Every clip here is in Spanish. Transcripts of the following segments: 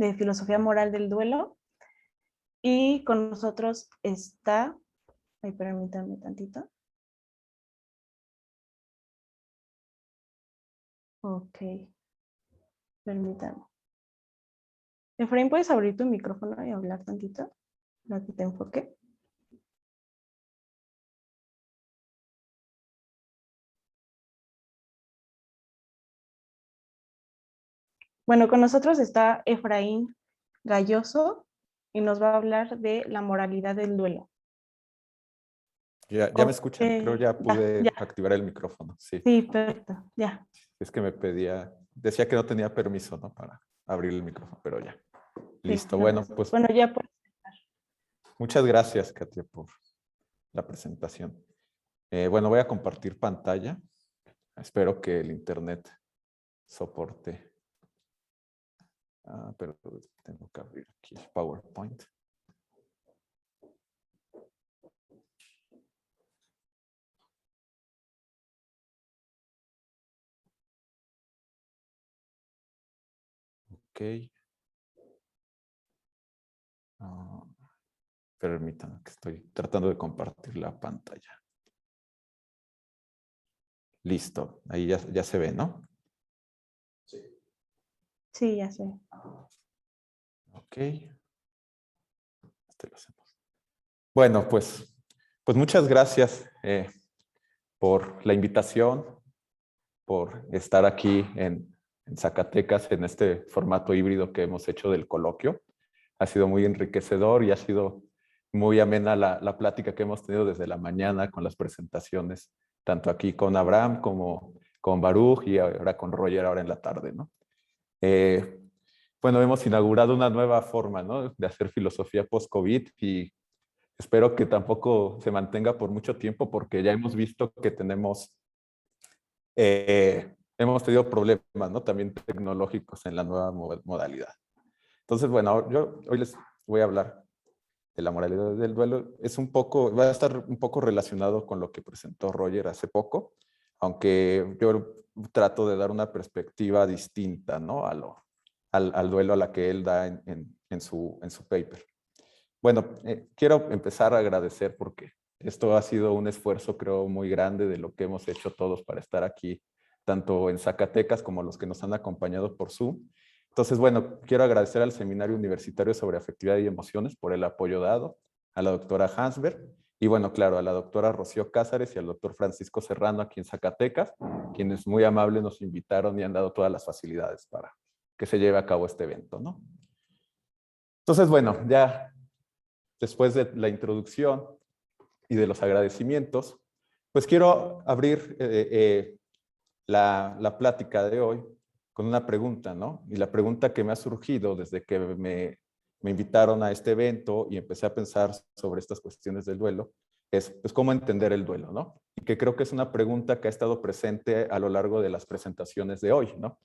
de Filosofía Moral del Duelo. Y con nosotros está, ay, permítanme tantito. Ok, permítanme. Efraín, ¿puedes abrir tu micrófono y hablar tantito? Para que te enfoque. Bueno, con nosotros está Efraín Galloso y nos va a hablar de la moralidad del duelo. Ya me escuchan, creo ya pude ya. activar el micrófono, sí. Sí, perfecto, ya. Es que me decía que no tenía permiso, ¿no? Para abrir el micrófono, pero ya. Listo, Sí, bueno, pues bueno, ya puedes. muchas gracias, Katia, por la presentación. Bueno, voy a compartir pantalla. Espero que el internet soporte. Pero tengo que abrir aquí el PowerPoint. Ok. Permítanme que estoy tratando de compartir la pantalla. Listo, ahí ya se ve, ¿no? Sí. Sí, ya sé. Ok. Lo hacemos. Bueno, pues muchas gracias por la invitación, por estar aquí en Zacatecas en este formato híbrido que hemos hecho del coloquio. Ha sido muy enriquecedor y ha sido muy amena la plática que hemos tenido desde la mañana con las presentaciones, tanto aquí con Abraham como con Baruch y ahora con Roger ahora en la tarde, ¿no? Bueno, hemos inaugurado una nueva forma, ¿no? De hacer filosofía post-COVID y espero que tampoco se mantenga por mucho tiempo porque ya hemos visto que hemos tenido problemas, ¿no? También tecnológicos en la nueva modalidad. Entonces, bueno, yo hoy les voy a hablar de la moralidad del duelo. Va a estar un poco relacionado con lo que presentó Roger hace poco, aunque yo trato de dar una perspectiva distinta, ¿no? Al duelo a la que él da en su paper. Bueno, quiero empezar a agradecer porque esto ha sido un esfuerzo, creo, muy grande de lo que hemos hecho todos para estar aquí, tanto en Zacatecas como los que nos han acompañado por Zoom. Entonces, bueno, quiero agradecer al Seminario Universitario sobre Afectividad y Emociones por el apoyo dado, a la doctora Hansberg y, bueno, claro, a la doctora Rocío Cázares y al doctor Francisco Serrano aquí en Zacatecas, quienes muy amables nos invitaron y han dado todas las facilidades para que se lleve a cabo este evento, ¿no? Entonces, bueno, ya después de la introducción y de los agradecimientos, pues quiero abrir la plática de hoy con una pregunta, ¿no? Y la pregunta que me ha surgido desde que me invitaron a este evento y empecé a pensar sobre estas cuestiones del duelo es, pues, ¿cómo entender el duelo, no? Y que creo que es una pregunta que ha estado presente a lo largo de las presentaciones de hoy, ¿no?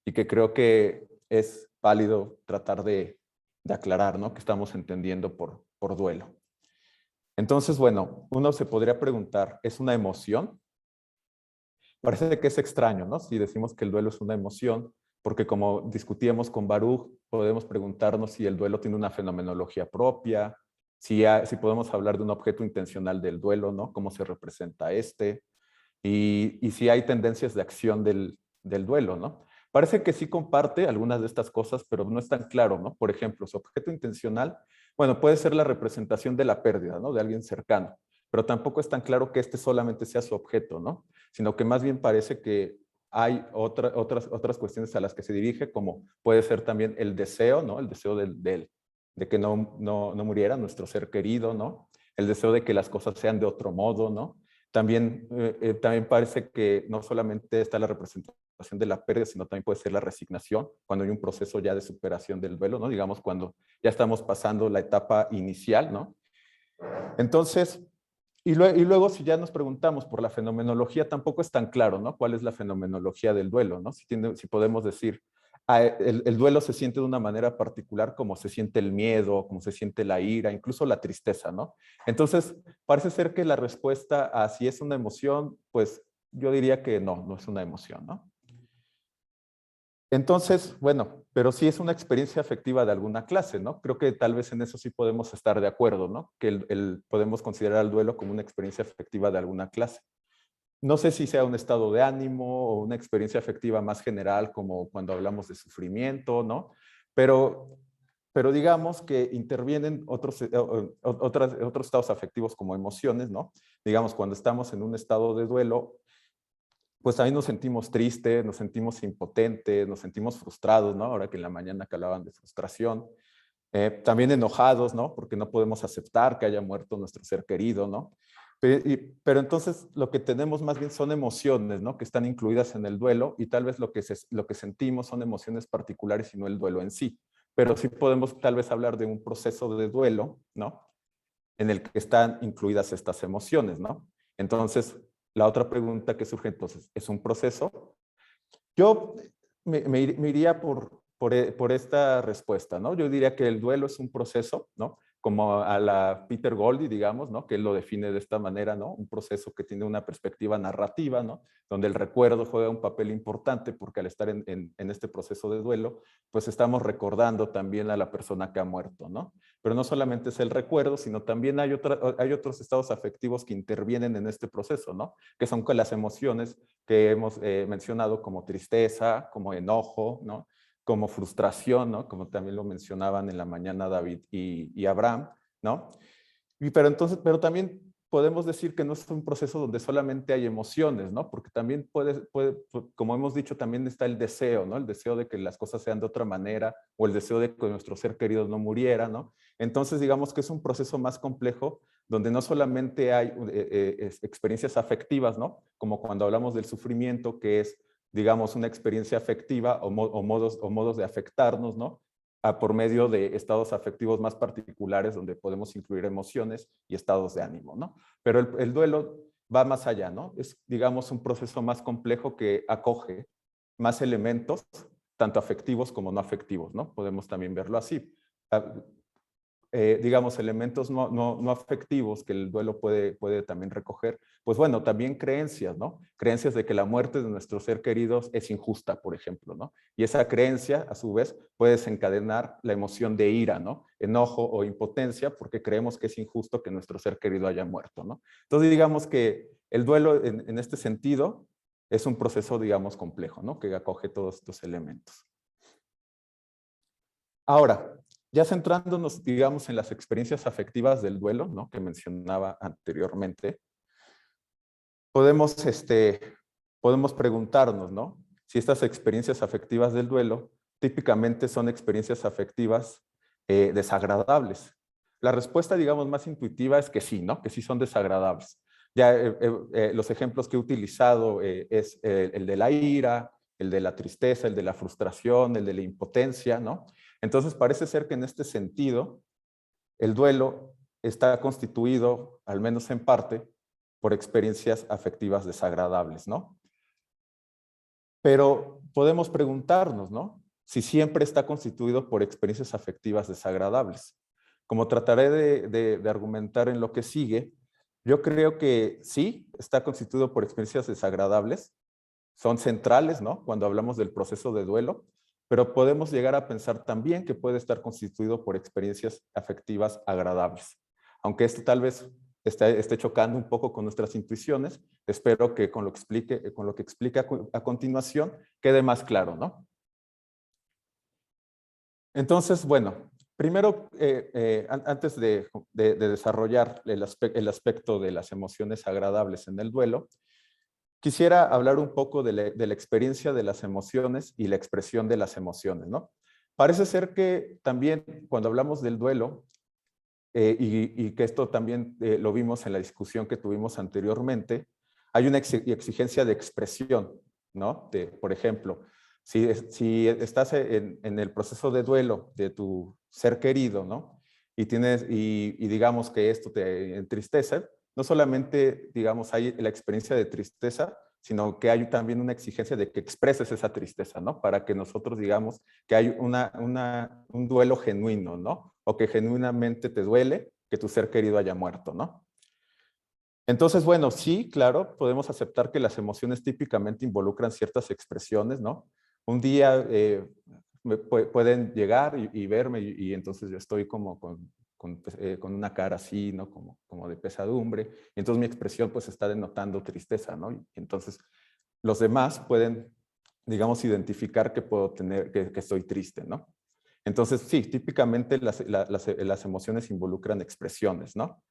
Y que creo que es válido tratar de aclarar, ¿no? ¿Qué estamos entendiendo por duelo? Entonces, bueno, uno se podría preguntar, ¿es una emoción? Parece que es extraño, ¿no? Si decimos que el duelo es una emoción, porque como discutíamos con Baruch, podemos preguntarnos si el duelo tiene una fenomenología propia, si podemos hablar de un objeto intencional del duelo, ¿no? Cómo se representa este, y si hay tendencias de acción del duelo, ¿no? Parece que sí comparte algunas de estas cosas, pero no es tan claro, ¿no? Por ejemplo, su objeto intencional, bueno, puede ser la representación de la pérdida, ¿no? De alguien cercano, pero tampoco es tan claro que este solamente sea su objeto, ¿no? Sino que más bien parece que hay otras cuestiones a las que se dirige, como puede ser también el deseo, ¿no? El deseo de que no muriera nuestro ser querido, ¿no? El deseo de que las cosas sean de otro modo, ¿no? También parece que no solamente está la representación de la pérdida, sino también puede ser la resignación, cuando hay un proceso ya de superación del duelo, ¿no? Digamos, cuando ya estamos pasando la etapa inicial, ¿no? Entonces, y luego si ya nos preguntamos por la fenomenología, tampoco es tan claro, ¿no? ¿Cuál es la fenomenología del duelo, ¿no? Si podemos decir, el duelo se siente de una manera particular como se siente el miedo, como se siente la ira, incluso la tristeza, ¿no? Entonces, parece ser que la respuesta a si es una emoción, pues yo diría que no es una emoción, ¿no? Entonces, bueno, pero sí es una experiencia afectiva de alguna clase, ¿no? Creo que tal vez en eso sí podemos estar de acuerdo, ¿no? Que podemos considerar el duelo como una experiencia afectiva de alguna clase. No sé si sea un estado de ánimo o una experiencia afectiva más general, como cuando hablamos de sufrimiento, ¿no? Pero, pero digamos que intervienen otros estados afectivos como emociones, ¿no? Digamos, cuando estamos en un estado de duelo, pues ahí nos sentimos tristes, nos sentimos impotentes, nos sentimos frustrados, ¿no? Ahora que en la mañana que hablaban de frustración. También enojados, ¿no? Porque no podemos aceptar que haya muerto nuestro ser querido, ¿no? Pero entonces lo que tenemos más bien son emociones, ¿no? Que están incluidas en el duelo y tal vez lo que sentimos son emociones particulares y no el duelo en sí. Pero sí podemos tal vez hablar de un proceso de duelo, ¿no? En el que están incluidas estas emociones, ¿no? Entonces, la otra pregunta que surge entonces, ¿es un proceso? Yo me iría por esta respuesta, ¿no? Yo diría que el duelo es un proceso, ¿no? Como a la Peter Goldie, digamos, ¿no? Que él lo define de esta manera, ¿no? Un proceso que tiene una perspectiva narrativa, ¿no? Donde el recuerdo juega un papel importante porque al estar en este proceso de duelo, pues estamos recordando también a la persona que ha muerto, ¿no? Pero no solamente es el recuerdo, sino también hay otros estados afectivos que intervienen en este proceso, ¿no? Que son con las emociones que hemos mencionado como tristeza, como enojo, ¿no? Como frustración, ¿no? Como también lo mencionaban en la mañana David y Abraham, ¿no? Pero también podemos decir que no es un proceso donde solamente hay emociones, ¿no? Porque también como hemos dicho, también está el deseo, ¿no? El deseo de que las cosas sean de otra manera o el deseo de que nuestro ser querido no muriera, ¿no? Entonces, digamos que es un proceso más complejo donde no solamente hay experiencias afectivas, ¿no? Como cuando hablamos del sufrimiento, que es, digamos, una experiencia afectiva o modos de afectarnos, ¿no? Por medio de estados afectivos más particulares donde podemos incluir emociones y estados de ánimo, ¿no? Pero el duelo va más allá, ¿no? Es, digamos, un proceso más complejo que acoge más elementos, tanto afectivos como no afectivos, ¿no? Podemos también verlo así. Digamos, elementos no afectivos que el duelo puede también recoger, pues bueno, también creencias, ¿no? Creencias de que la muerte de nuestros seres queridos es injusta, por ejemplo, ¿no? Y esa creencia, a su vez, puede desencadenar la emoción de ira, ¿no? Enojo o impotencia porque creemos que es injusto que nuestro ser querido haya muerto, ¿no? Entonces, digamos que el duelo en este sentido es un proceso, digamos, complejo, ¿no? Que acoge todos estos elementos. Ahora, ya centrándonos, digamos, en las experiencias afectivas del duelo, ¿no? Que mencionaba anteriormente, podemos preguntarnos, ¿no? Si estas experiencias afectivas del duelo típicamente son experiencias afectivas desagradables. La respuesta, digamos, más intuitiva es que sí, ¿no? Que sí son desagradables. Ya los ejemplos que he utilizado es el de la ira, el de la tristeza, el de la frustración, el de la impotencia, ¿no? Entonces parece ser que en este sentido el duelo está constituido, al menos en parte, por experiencias afectivas desagradables, ¿no? Pero podemos preguntarnos, ¿no? Si siempre está constituido por experiencias afectivas desagradables. Como trataré de argumentar en lo que sigue, yo creo que sí, está constituido por experiencias desagradables, son centrales, ¿no? Cuando hablamos del proceso de duelo, pero podemos llegar a pensar también que puede estar constituido por experiencias afectivas agradables. Aunque esto tal vez esté chocando un poco con nuestras intuiciones, espero que con lo que explique a continuación quede más claro, ¿no? Entonces, bueno, primero, antes de desarrollar el aspecto de las emociones agradables en el duelo, quisiera hablar un poco de la experiencia de las emociones y la expresión de las emociones, ¿no? Parece ser que también cuando hablamos del duelo, y que esto también lo vimos en la discusión que tuvimos anteriormente, hay una exigencia de expresión, ¿no? Por ejemplo, si estás en el proceso de duelo de tu ser querido, ¿no? Y digamos que esto te entristece, no solamente, digamos, hay la experiencia de tristeza, sino que hay también una exigencia de que expreses esa tristeza, ¿no? Para que nosotros digamos que hay un duelo genuino, ¿no? O que genuinamente te duele que tu ser querido haya muerto, ¿no? Entonces, bueno, sí, claro, podemos aceptar que las emociones típicamente involucran ciertas expresiones, ¿no? un día pueden llegar y verme y entonces yo estoy como con una cara así, ¿no? Como de pesadumbre. Y entonces mi expresión pues está denotando tristeza, ¿no? Y entonces los demás pueden, digamos, identificar que puedo tener, que estoy triste, ¿no? Entonces, sí, típicamente las emociones involucran expresiones, ¿no?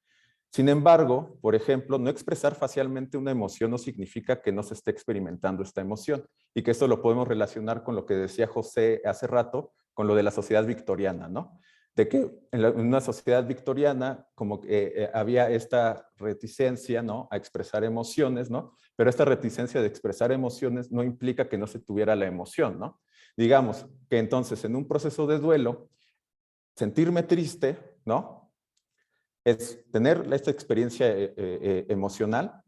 Sin embargo, por ejemplo, no expresar facialmente una emoción no significa que no se esté experimentando esta emoción y que esto lo podemos relacionar con lo que decía José hace rato, con lo de la sociedad victoriana, ¿no? De que en una sociedad victoriana como que había esta reticencia, ¿no? A expresar emociones, ¿no? Pero esta reticencia de expresar emociones no implica que no se tuviera la emoción, ¿no? Digamos que entonces en un proceso de duelo, sentirme triste, ¿no? Es tener esta experiencia emocional,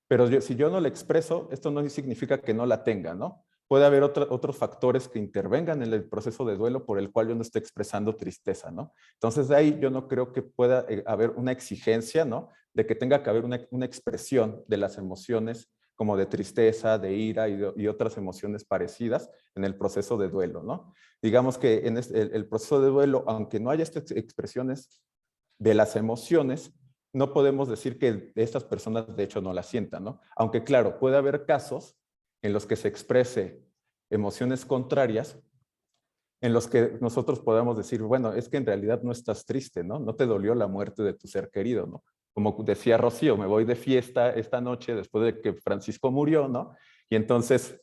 pero si yo no la expreso, esto no significa que no la tenga, ¿no? Puede haber otros factores que intervengan en el proceso de duelo por el cual yo no estoy expresando tristeza, ¿no? Entonces, de ahí yo no creo que pueda haber una exigencia, ¿no? De que tenga que haber una expresión de las emociones como de tristeza, de ira y otras emociones parecidas en el proceso de duelo, ¿no? Digamos que en el proceso de duelo, aunque no haya estas expresiones de las emociones, no podemos decir que estas personas de hecho no las sientan, ¿no? Aunque claro, puede haber casos en los que se exprese emociones contrarias, en los que nosotros podemos decir, bueno, es que en realidad no estás triste, ¿no? No te dolió la muerte de tu ser querido, ¿no? Como decía Rocío, me voy de fiesta esta noche después de que Francisco murió, ¿no? Y entonces...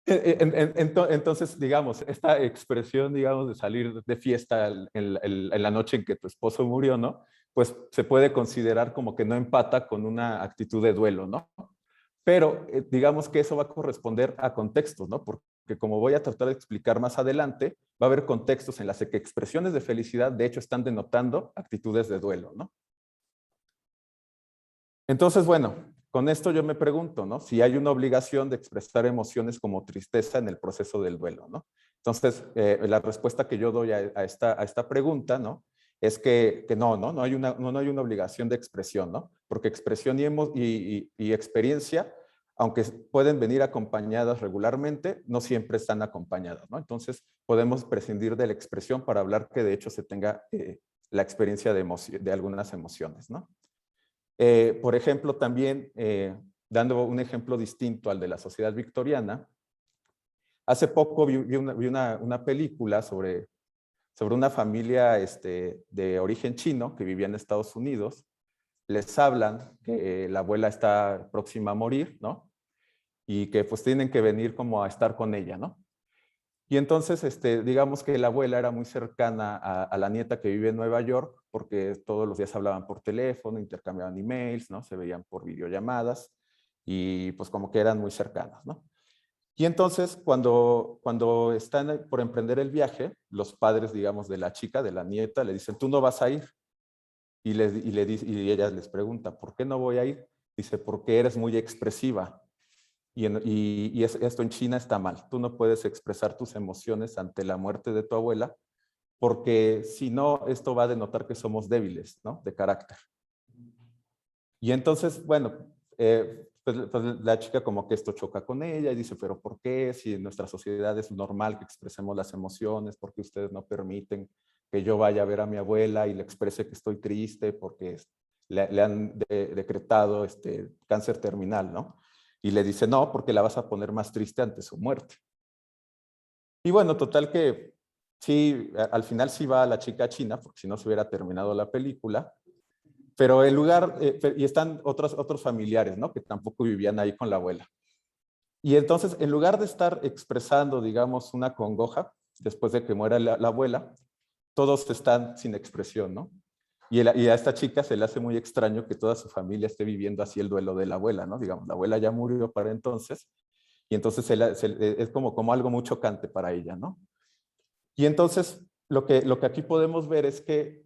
Entonces, digamos, esta expresión, digamos, de salir de fiesta en la noche en que tu esposo murió, ¿no? Pues se puede considerar como que no empata con una actitud de duelo, ¿no? Pero digamos que eso va a corresponder a contextos, ¿no? Porque como voy a tratar de explicar más adelante, va a haber contextos en los que expresiones de felicidad, de hecho, están denotando actitudes de duelo, ¿no? Entonces, bueno, con esto yo me pregunto, ¿no? Si hay una obligación de expresar emociones como tristeza en el proceso del duelo, ¿no? Entonces, la respuesta que yo doy a esta pregunta, ¿no? Es que no hay una obligación de expresión, ¿no? Porque expresión y experiencia, aunque pueden venir acompañadas regularmente, no siempre están acompañadas, ¿no? Entonces, podemos prescindir de la expresión para hablar que de hecho se tenga la experiencia de algunas emociones, ¿no? Por ejemplo, también, dando un ejemplo distinto al de la sociedad victoriana, hace poco vi una película sobre una familia de origen chino que vivía en Estados Unidos. Les hablan que la abuela está próxima a morir, ¿no? Y que pues tienen que venir como a estar con ella, ¿no? Y entonces, digamos que la abuela era muy cercana a la nieta que vive en Nueva York, porque todos los días hablaban por teléfono, intercambiaban emails, ¿no? Se veían por videollamadas y pues como que eran muy cercanas, ¿no? Y entonces, cuando están por emprender el viaje, los padres, digamos, de la chica, de la nieta, le dicen, tú no vas a ir. Y ella les pregunta, ¿por qué no voy a ir? Dice, porque eres muy expresiva. Esto en China está mal. Tú no puedes expresar tus emociones ante la muerte de tu abuela, porque si no, esto va a denotar que somos débiles, ¿no? De carácter. Y entonces, bueno, pues la chica como que esto choca con ella y dice, pero ¿por qué? Si en nuestra sociedad es normal que expresemos las emociones, ¿por qué ustedes no permiten que yo vaya a ver a mi abuela y le exprese que estoy triste porque le han decretado cáncer terminal, ¿no? Y le dice, no, porque la vas a poner más triste ante su muerte. Y bueno, total que sí, al final sí va la chica a China, porque si no se hubiera terminado la película, pero en lugar, y están otros familiares, ¿no? Que tampoco vivían ahí con la abuela. Y entonces, en lugar de estar expresando, digamos, una congoja, después de que muera la abuela, todos están sin expresión, ¿no? Y a esta chica se le hace muy extraño que toda su familia esté viviendo así el duelo de la abuela, ¿no? Digamos, la abuela ya murió para entonces, y entonces es como algo muy chocante para ella, ¿no? Y entonces, lo que aquí podemos ver es que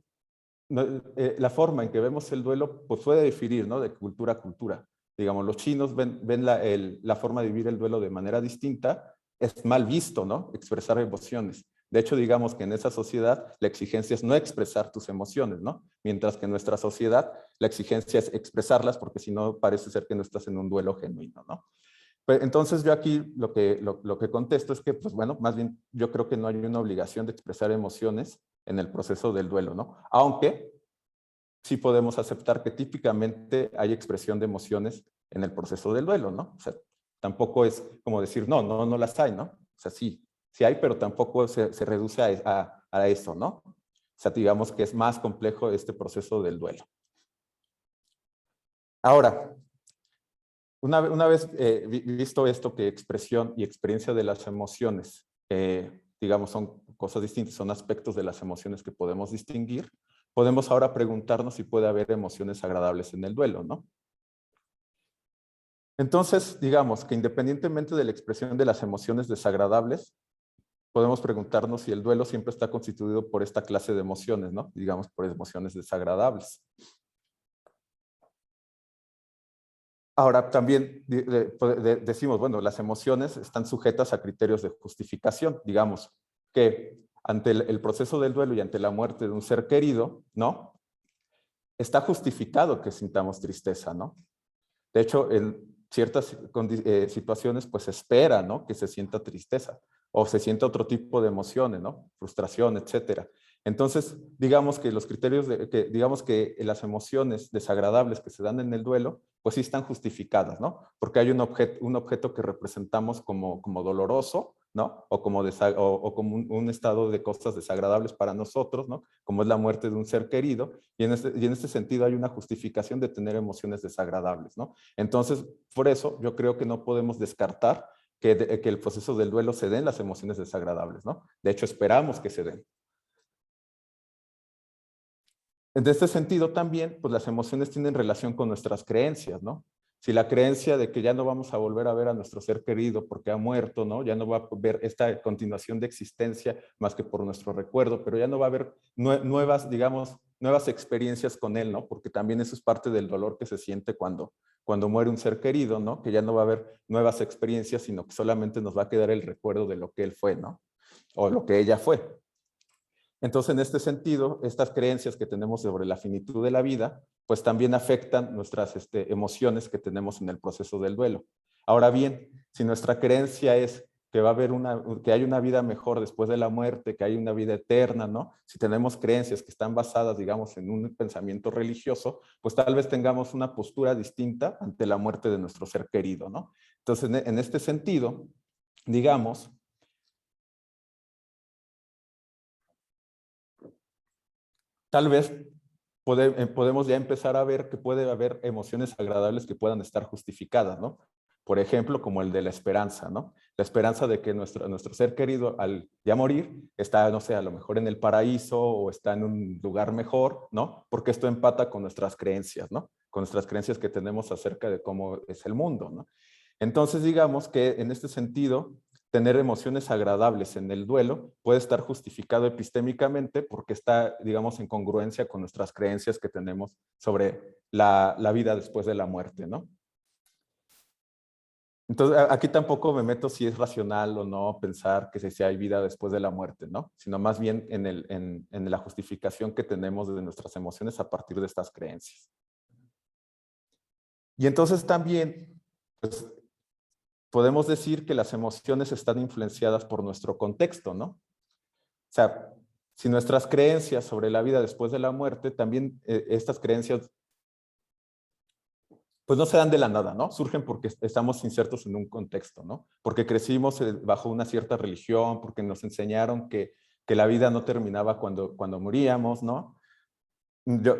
la forma en que vemos el duelo pues puede diferir, ¿no? De cultura a cultura. Digamos, los chinos ven la forma de vivir el duelo de manera distinta. Es mal visto, ¿no? Expresar emociones. De hecho, digamos que en esa sociedad la exigencia es no expresar tus emociones, ¿no? Mientras que en nuestra sociedad la exigencia es expresarlas porque si no parece ser que no estás en un duelo genuino, ¿no? Pues, entonces yo aquí lo que contesto es que, pues bueno, más bien yo creo que no hay una obligación de expresar emociones en el proceso del duelo, ¿no? Aunque sí podemos aceptar que típicamente hay expresión de emociones en el proceso del duelo, ¿no? O sea, tampoco es como decir, no las hay, ¿no? O sea, sí hay, pero tampoco se reduce a eso, ¿no? O sea, digamos que es más complejo este proceso del duelo. Ahora, una vez visto esto, que expresión y experiencia de las emociones, digamos, son cosas distintas, son aspectos de las emociones que podemos distinguir, podemos ahora preguntarnos si puede haber emociones agradables en el duelo, ¿no? Entonces, digamos que independientemente de la expresión de las emociones desagradables, podemos preguntarnos si el duelo siempre está constituido por esta clase de emociones, ¿no? Digamos, por emociones desagradables. Ahora, también decimos, bueno, las emociones están sujetas a criterios de justificación. Digamos que ante el proceso del duelo y ante la muerte de un ser querido, ¿no? Está justificado que sintamos tristeza, ¿no? De hecho, en ciertas situaciones, pues se espera, ¿no? Que se sienta tristeza o se sienta otro tipo de emociones, ¿no? Frustración, etcétera. Entonces, digamos que los criterios, digamos que las emociones desagradables que se dan en el duelo, pues sí están justificadas, ¿no? Porque hay un objeto que representamos como doloroso, ¿no? O como, un estado de cosas desagradables para nosotros, ¿no? Como es la muerte de un ser querido, y en este sentido hay una justificación de tener emociones desagradables, ¿no? Entonces, por eso yo creo que no podemos descartar que el proceso del duelo se den las emociones desagradables, ¿no? De hecho, esperamos que se den. En este sentido también, pues las emociones tienen relación con nuestras creencias, ¿no? Si la creencia de que ya no vamos a volver a ver a nuestro ser querido porque ha muerto, ¿no? Ya no va a ver esta continuación de existencia más que por nuestro recuerdo, pero ya no va a haber nuevas, digamos, nuevas experiencias con él, ¿no? Porque también eso es parte del dolor que se siente cuando muere un ser querido, ¿no? Que ya no va a haber nuevas experiencias, sino que solamente nos va a quedar el recuerdo de lo que él fue, ¿no? O lo que ella fue. Entonces, en este sentido, estas creencias que tenemos sobre la finitud de la vida, pues también afectan nuestras emociones que tenemos en el proceso del duelo. Ahora bien, si nuestra creencia es que va a haber que hay una vida mejor después de la muerte, que hay una vida eterna, ¿no? Si tenemos creencias que están basadas, digamos, en un pensamiento religioso, pues tal vez tengamos una postura distinta ante la muerte de nuestro ser querido, ¿no? Entonces, en este sentido, digamos, tal vez podemos ya empezar a ver que puede haber emociones agradables que puedan estar justificadas, ¿no? Por ejemplo, como el de la esperanza, ¿no? La esperanza de que nuestro ser querido al ya morir está, no sé, a lo mejor en el paraíso o está en un lugar mejor, ¿no? Porque esto empata con nuestras creencias, ¿no? Con nuestras creencias que tenemos acerca de cómo es el mundo, ¿no? Entonces, digamos que en este sentido, tener emociones agradables en el duelo puede estar justificado epistémicamente porque está, digamos, en congruencia con nuestras creencias que tenemos sobre la vida después de la muerte, ¿no? Entonces, aquí tampoco me meto si es racional o no pensar que si hay vida después de la muerte, ¿no? Sino más bien en la justificación que tenemos de nuestras emociones a partir de estas creencias. Y entonces también, pues, podemos decir que las emociones están influenciadas por nuestro contexto, ¿no? O sea, si nuestras creencias sobre la vida después de la muerte, también estas creencias, pues no se dan de la nada, ¿no? Surgen porque estamos insertos en un contexto, ¿no? Porque crecimos bajo una cierta religión, porque nos enseñaron que la vida no terminaba cuando moríamos, ¿no?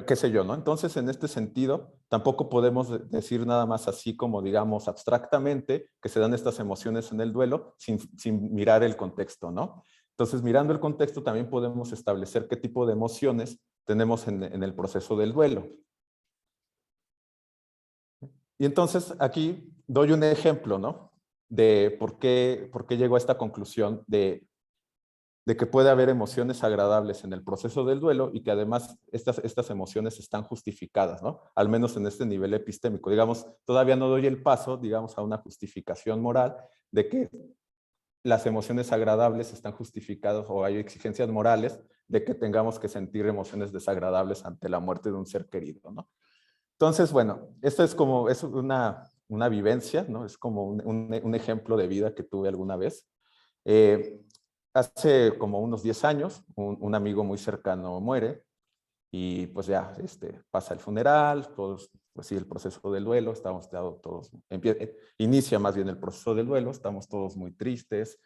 Qué sé yo, ¿no? Entonces, en este sentido, tampoco podemos decir nada más así como, digamos, abstractamente, que se dan estas emociones en el duelo sin mirar el contexto, ¿no? Entonces, mirando el contexto, también podemos establecer qué tipo de emociones tenemos en el proceso del duelo. Y entonces, aquí doy un ejemplo, ¿no? De por qué llego a esta conclusión de que puede haber emociones agradables en el proceso del duelo y que además estas emociones están justificadas, ¿no? Al menos en este nivel epistémico. Digamos, todavía no doy el paso, digamos, a una justificación moral de que las emociones agradables están justificadas o hay exigencias morales de que tengamos que sentir emociones desagradables ante la muerte de un ser querido, ¿no? Entonces, bueno, esto es una una vivencia, ¿no? Es como un ejemplo de vida que tuve alguna vez. Hace como unos 10 años, un amigo muy cercano muere y pues ya pasa el funeral, todos, pues sí, el proceso del duelo, estamos todos, inicia más bien el proceso del duelo, estamos todos muy tristes,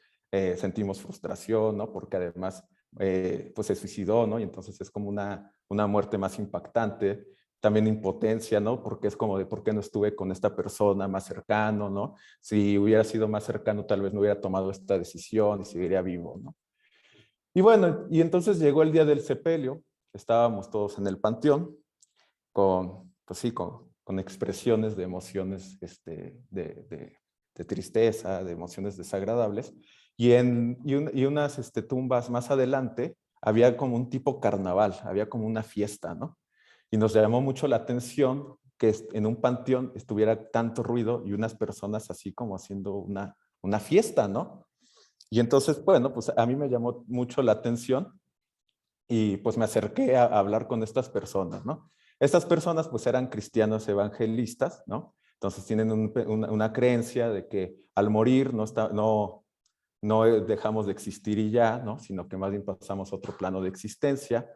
sentimos frustración, ¿no? Porque además pues se suicidó, ¿no? Y entonces es como una muerte más impactante. También impotencia, ¿no? Porque es como de por qué no estuve con esta persona más cercano, ¿no? Si hubiera sido más cercano, tal vez no hubiera tomado esta decisión y seguiría vivo, ¿no? Y bueno, y entonces llegó el día del sepelio, estábamos todos en el panteón, pues sí, con expresiones de emociones de tristeza, de emociones desagradables, y unas tumbas más adelante había como un tipo carnaval, había como una fiesta, ¿no? Y nos llamó mucho la atención que en un panteón estuviera tanto ruido y unas personas así como haciendo una fiesta, ¿no? Y entonces, bueno, pues a mí me llamó mucho la atención y pues me acerqué a hablar con estas personas, ¿no? Estas personas pues eran cristianos evangelistas, ¿no? Entonces tienen una creencia de que al morir no dejamos de existir y ya, ¿no? Sino que más bien pasamos a otro plano de existencia.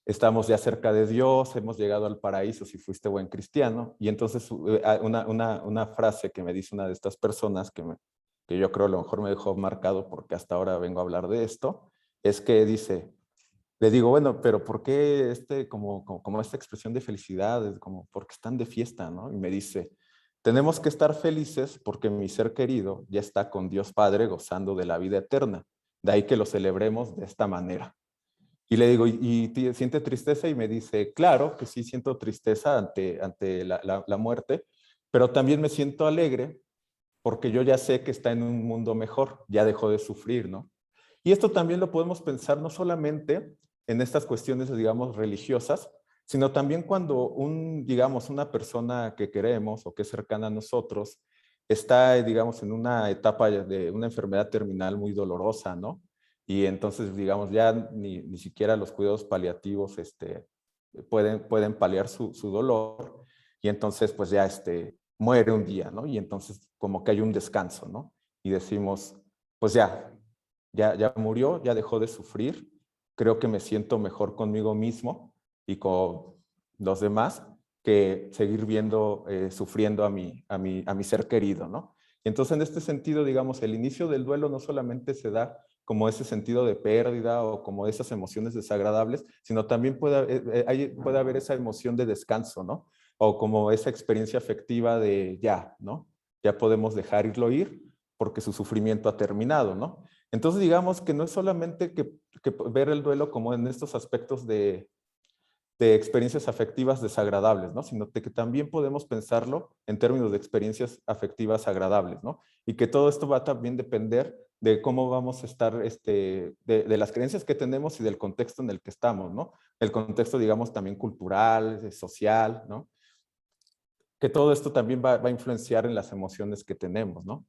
Estamos ya cerca de Dios, hemos llegado al paraíso si fuiste buen cristiano. Y entonces una frase que me dice una de estas personas que yo creo a lo mejor me dejó marcado porque hasta ahora vengo a hablar de esto, es que dice, le digo, bueno, pero ¿por qué como esta expresión de felicidad, como porque están de fiesta, ¿no? Y me dice, tenemos que estar felices porque mi ser querido ya está con Dios Padre gozando de la vida eterna. De ahí que lo celebremos de esta manera. Y le digo, ¿y siente tristeza? Y me dice, claro que sí siento tristeza ante la muerte, pero también me siento alegre porque yo ya sé que está en un mundo mejor, ya dejó de sufrir, ¿no? Y esto también lo podemos pensar no solamente en estas cuestiones, digamos, religiosas, sino también cuando digamos, una persona que queremos o que es cercana a nosotros está, digamos, en una etapa de una enfermedad terminal muy dolorosa, ¿no? Y entonces, digamos, ya ni siquiera los cuidados paliativos pueden paliar su dolor y entonces, pues ya muere un día, ¿no? Y entonces como que hay un descanso, ¿no? Y decimos, pues ya murió, ya dejó de sufrir, creo que me siento mejor conmigo mismo y con los demás que seguir viendo, sufriendo a mi ser querido, ¿no? Y entonces en este sentido, digamos, el inicio del duelo no solamente se da como ese sentido de pérdida o como esas emociones desagradables, sino también puede haber esa emoción de descanso, ¿no? O como esa experiencia afectiva de ya, ¿no? Ya podemos dejar ir porque su sufrimiento ha terminado, ¿no? Entonces digamos que no es solamente que ver el duelo como en estos aspectos de experiencias afectivas desagradables, ¿no? Sino que también podemos pensarlo en términos de experiencias afectivas agradables, ¿no? Y que todo esto va a también depender de cómo vamos a estar, de las creencias que tenemos y del contexto en el que estamos, ¿no? El contexto, digamos, también cultural, social, ¿no? Que todo esto también va a influenciar en las emociones que tenemos, ¿no?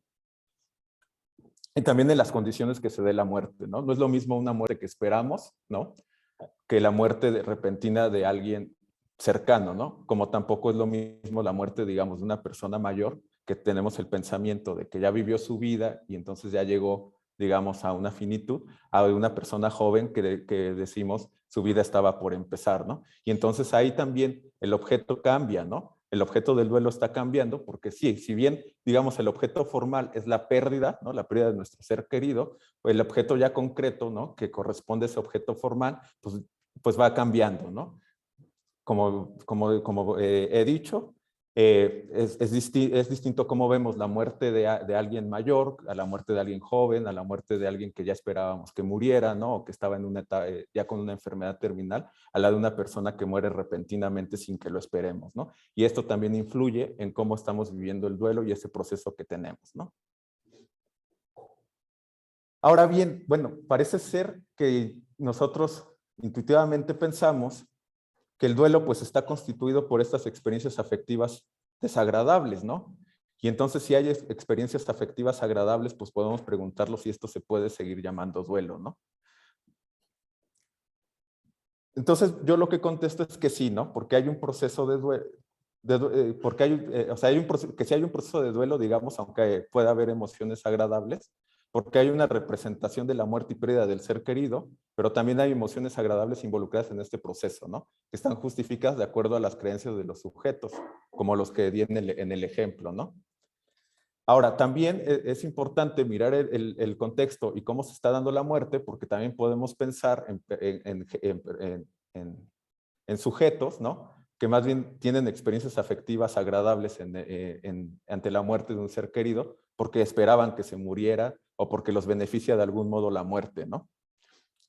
Y también en las condiciones que se dé la muerte, ¿no? No es lo mismo una muerte que esperamos, ¿no? Que la muerte repentina de alguien cercano, ¿no? Como tampoco es lo mismo la muerte, digamos, de una persona mayor, que tenemos el pensamiento de que ya vivió su vida y entonces ya llegó, digamos, a una finitud, a una persona joven que decimos su vida estaba por empezar, ¿no? Y entonces ahí también el objeto cambia, ¿no? El objeto del duelo está cambiando porque sí, si bien, digamos, el objeto formal es la pérdida, ¿no? La pérdida de nuestro ser querido, pues el objeto ya concreto, ¿no? Que corresponde a ese objeto formal, pues va cambiando, ¿no? Como he dicho, es distinto cómo vemos la muerte de alguien mayor, a la muerte de alguien joven, a la muerte de alguien que ya esperábamos que muriera, ¿no? O que estaba en ya con una enfermedad terminal, a la de una persona que muere repentinamente sin que lo esperemos, ¿no? Y esto también influye en cómo estamos viviendo el duelo y ese proceso que tenemos, ¿no? Ahora bien, bueno, parece ser que nosotros intuitivamente pensamos que el duelo pues está constituido por estas experiencias afectivas desagradables, ¿no? Y entonces si hay experiencias afectivas agradables, pues podemos preguntarnos si esto se puede seguir llamando duelo, ¿no? Entonces yo lo que contesto es que sí, ¿no? Porque hay un proceso de duelo, porque o sea, que si hay un proceso de duelo, digamos, aunque pueda haber emociones agradables, porque hay una representación de la muerte y pérdida del ser querido, pero también hay emociones agradables involucradas en este proceso, ¿no? Que están justificadas de acuerdo a las creencias de los sujetos, como los que di en el ejemplo, ¿no? Ahora, también es importante mirar el contexto y cómo se está dando la muerte, porque también podemos pensar en sujetos, ¿no? Que más bien tienen experiencias afectivas agradables ante la muerte de un ser querido, porque esperaban que se muriera o porque los beneficia de algún modo la muerte, ¿no?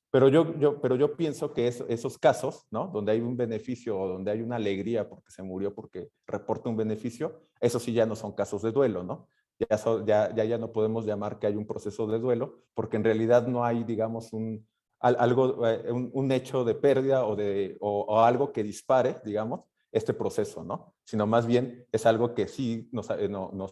Pero yo pienso que esos casos, ¿no? Donde hay un beneficio o donde hay una alegría porque se murió, porque reporta un beneficio, esos sí ya no son casos de duelo, ¿no? Ya no podemos llamar que hay un proceso de duelo, porque en realidad no hay, digamos, un hecho de pérdida o algo que dispare, digamos, este proceso, ¿no? Sino más bien es algo que sí nos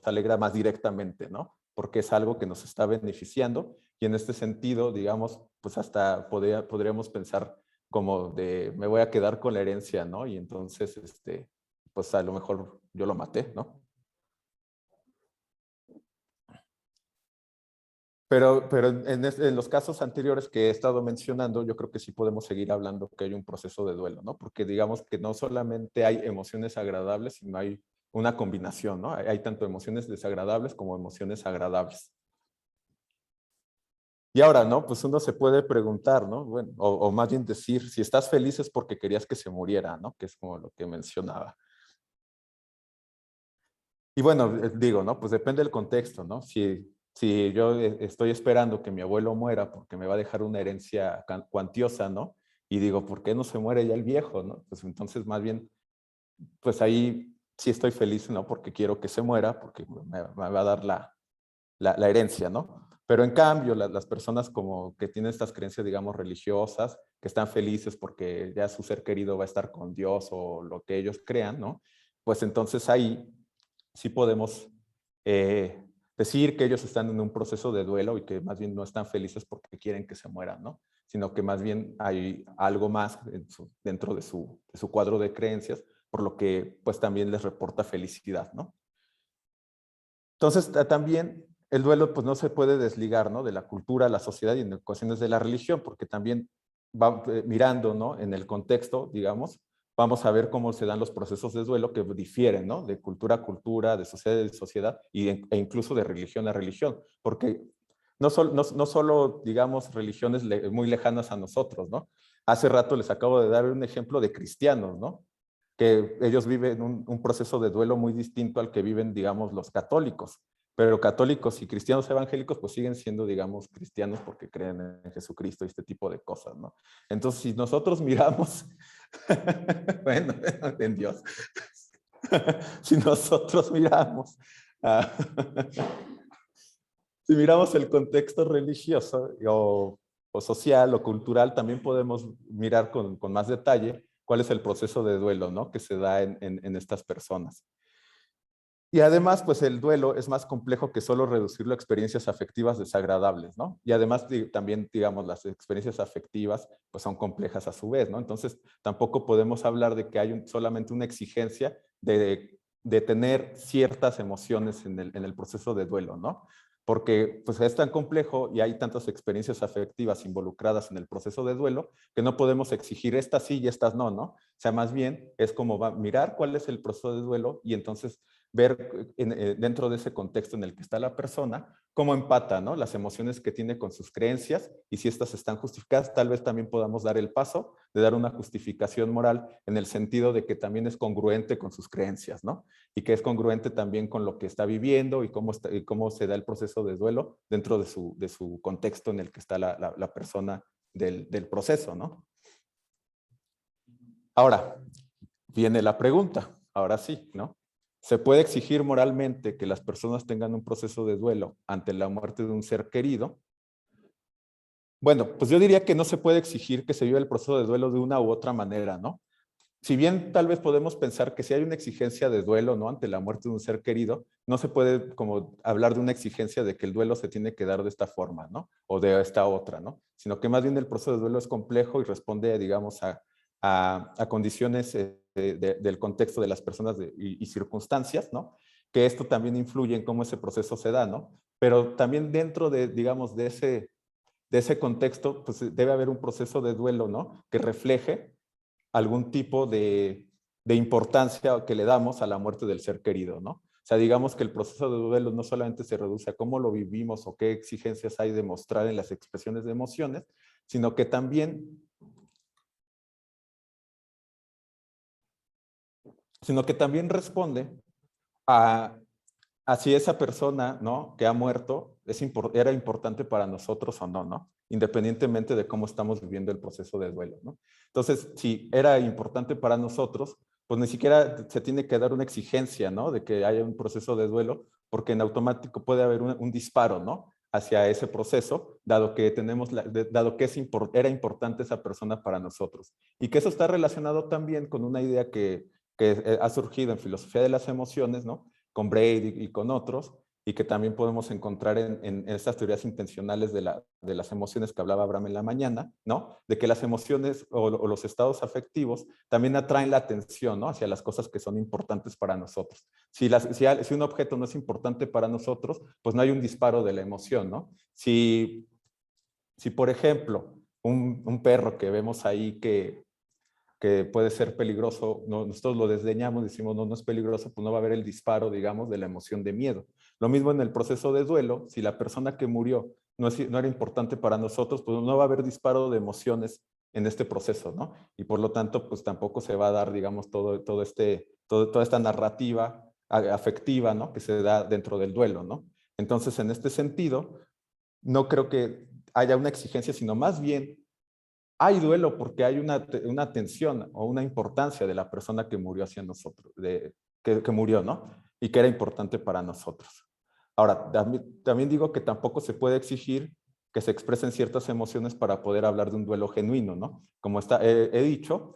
alegra más directamente, ¿no? Porque es algo que nos está beneficiando y en este sentido, digamos, pues hasta podríamos pensar como de me voy a quedar con la herencia, ¿no? Y entonces, pues a lo mejor yo lo maté, ¿no? Pero en los casos anteriores que he estado mencionando, yo creo que sí podemos seguir hablando que hay un proceso de duelo, ¿no? Porque digamos que no solamente hay emociones agradables, sino hay una combinación, ¿no? Hay tanto emociones desagradables como emociones agradables. Y ahora, ¿no? Pues uno se puede preguntar, ¿no? Bueno, o más bien decir, si estás feliz es porque querías que se muriera, ¿no? Que es como lo que mencionaba. Y bueno, digo, ¿no? Pues depende del contexto, ¿no? Si yo estoy esperando que mi abuelo muera porque me va a dejar una herencia cuantiosa, ¿no? Y digo, ¿por qué no se muere ya el viejo, ¿no? Pues entonces más bien, pues ahí sí estoy feliz, ¿no? Porque quiero que se muera, porque me va a dar la herencia, ¿no? Pero en cambio, las personas como que tienen estas creencias, digamos, religiosas, que están felices porque ya su ser querido va a estar con Dios o lo que ellos crean, ¿no? Pues entonces ahí sí podemos decir que ellos están en un proceso de duelo y que más bien no están felices porque quieren que se mueran, ¿no? Sino que más bien hay algo más dentro de su cuadro de creencias, por lo que pues también les reporta felicidad, ¿no? Entonces, también el duelo pues no se puede desligar, ¿no? De la cultura, la sociedad y en ocasiones de la religión, porque también va mirando, ¿no? En el contexto, digamos, vamos a ver cómo se dan los procesos de duelo que difieren, ¿no? De cultura a cultura, de sociedad a sociedad e incluso de religión a religión, porque no solo, digamos, religiones muy lejanas a nosotros, ¿no? Hace rato les acabo de dar un ejemplo de cristianos, ¿no? Que ellos viven un proceso de duelo muy distinto al que viven, digamos, los católicos. Pero católicos y cristianos evangélicos pues siguen siendo, digamos, cristianos porque creen en Jesucristo y este tipo de cosas, ¿no? Entonces, si nosotros miramos, bueno, en Dios, si nosotros miramos, si miramos el contexto religioso o social o cultural, también podemos mirar con más detalle cuál es el proceso de duelo, ¿no? Que se da en estas personas. Y además, pues el duelo es más complejo que solo reducirlo a experiencias afectivas desagradables, ¿no? Y además también, digamos, las experiencias afectivas pues son complejas a su vez, ¿no? Entonces, tampoco podemos hablar de que hay solamente una exigencia de tener ciertas emociones en el proceso de duelo, ¿no? Porque pues es tan complejo y hay tantas experiencias afectivas involucradas en el proceso de duelo que no podemos exigir estas sí y estas no, ¿no? O sea, más bien es como mirar cuál es el proceso de duelo y entonces ver dentro de ese contexto en el que está la persona, cómo empata, ¿no? Las emociones que tiene con sus creencias y si estas están justificadas, tal vez también podamos dar el paso de dar una justificación moral en el sentido de que también es congruente con sus creencias, ¿no? Y que es congruente también con lo que está viviendo y cómo se da el proceso de duelo dentro de su contexto en el que está la persona del proceso, ¿no? Ahora, viene la pregunta, ahora sí, ¿no? ¿Se puede exigir moralmente que las personas tengan un proceso de duelo ante la muerte de un ser querido? Bueno, pues yo diría que no se puede exigir que se viva el proceso de duelo de una u otra manera, ¿no? Si bien tal vez podemos pensar que si hay una exigencia de duelo, ¿no? Ante la muerte de un ser querido, no se puede como hablar de una exigencia de que el duelo se tiene que dar de esta forma, ¿no? O de esta otra, ¿no? Sino que más bien el proceso de duelo es complejo y responde, digamos, a condiciones del contexto de las personas y circunstancias, ¿no? Que esto también influye en cómo ese proceso se da, ¿no? Pero también dentro de, digamos, de ese contexto, pues debe haber un proceso de duelo, ¿no? Que refleje algún tipo de importancia que le damos a la muerte del ser querido, ¿no? O sea, digamos que el proceso de duelo no solamente se reduce a cómo lo vivimos o qué exigencias hay de mostrar en las expresiones de emociones, sino que también responde a si esa persona, ¿no?, que ha muerto era importante para nosotros o no, ¿no? Independientemente de cómo estamos viviendo el proceso de duelo, ¿no? Entonces, si era importante para nosotros, pues ni siquiera se tiene que dar una exigencia, ¿no?, de que haya un proceso de duelo, porque en automático puede haber un disparo, ¿no?, hacia ese proceso, dado que era importante esa persona para nosotros. Y que eso está relacionado también con una idea que ha surgido en filosofía de las emociones, ¿no?, con Brady y con otros, y que también podemos encontrar en estas teorías intencionales de las emociones que hablaba Abraham en la mañana, ¿no? De que las emociones o los estados afectivos también atraen la atención, ¿no?, hacia las cosas que son importantes para nosotros. Si un objeto no es importante para nosotros, pues no hay un disparo de la emoción, ¿no? Si por ejemplo, un perro que vemos ahí que puede ser peligroso, nosotros lo desdeñamos, decimos no es peligroso, pues no va a haber el disparo, digamos, de la emoción de miedo. Lo mismo en el proceso de duelo, si la persona que murió no era importante para nosotros, pues no va a haber disparo de emociones en este proceso, ¿no? Y por lo tanto, pues tampoco se va a dar, digamos, toda esta narrativa afectiva, ¿no?, que se da dentro del duelo, ¿no? Entonces, en este sentido, no creo que haya una exigencia, sino más bien hay duelo porque hay una atención o una importancia de la persona que murió hacia nosotros, que murió, ¿no? Y que era importante para nosotros. Ahora, también digo que tampoco se puede exigir que se expresen ciertas emociones para poder hablar de un duelo genuino, ¿no? Como he dicho,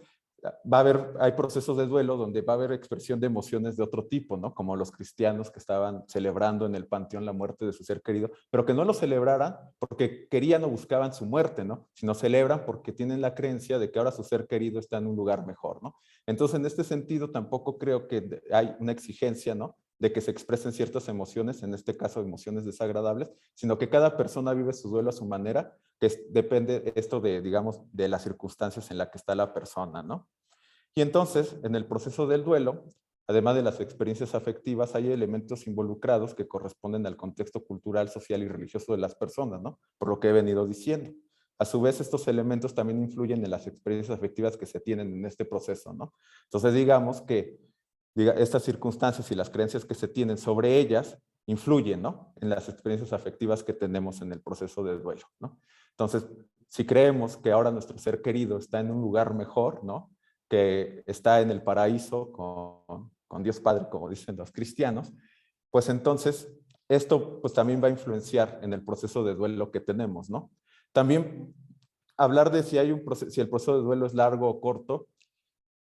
hay procesos de duelo donde va a haber expresión de emociones de otro tipo, ¿no? Como los cristianos que estaban celebrando en el panteón la muerte de su ser querido, pero que no lo celebraran porque querían o buscaban su muerte, ¿no? Sino celebran porque tienen la creencia de que ahora su ser querido está en un lugar mejor, ¿no? Entonces, en este sentido, tampoco creo que hay una exigencia, ¿no?, de que se expresen ciertas emociones, en este caso emociones desagradables, sino que cada persona vive su duelo a su manera, que depende esto de, digamos, de las circunstancias en las que está la persona, ¿no? Y entonces, en el proceso del duelo, además de las experiencias afectivas, hay elementos involucrados que corresponden al contexto cultural, social y religioso de las personas, ¿no? Por lo que he venido diciendo. A su vez, estos elementos también influyen en las experiencias afectivas que se tienen en este proceso, ¿no? Entonces, digamos que estas circunstancias y las creencias que se tienen sobre ellas influyen, ¿no?, en las experiencias afectivas que tenemos en el proceso de duelo, ¿no? Entonces, si creemos que ahora nuestro ser querido está en un lugar mejor, ¿no?, que está en el paraíso con Dios Padre, como dicen los cristianos, pues entonces esto pues también va a influenciar en el proceso de duelo que tenemos, ¿no? También hablar de si el proceso de duelo es largo o corto,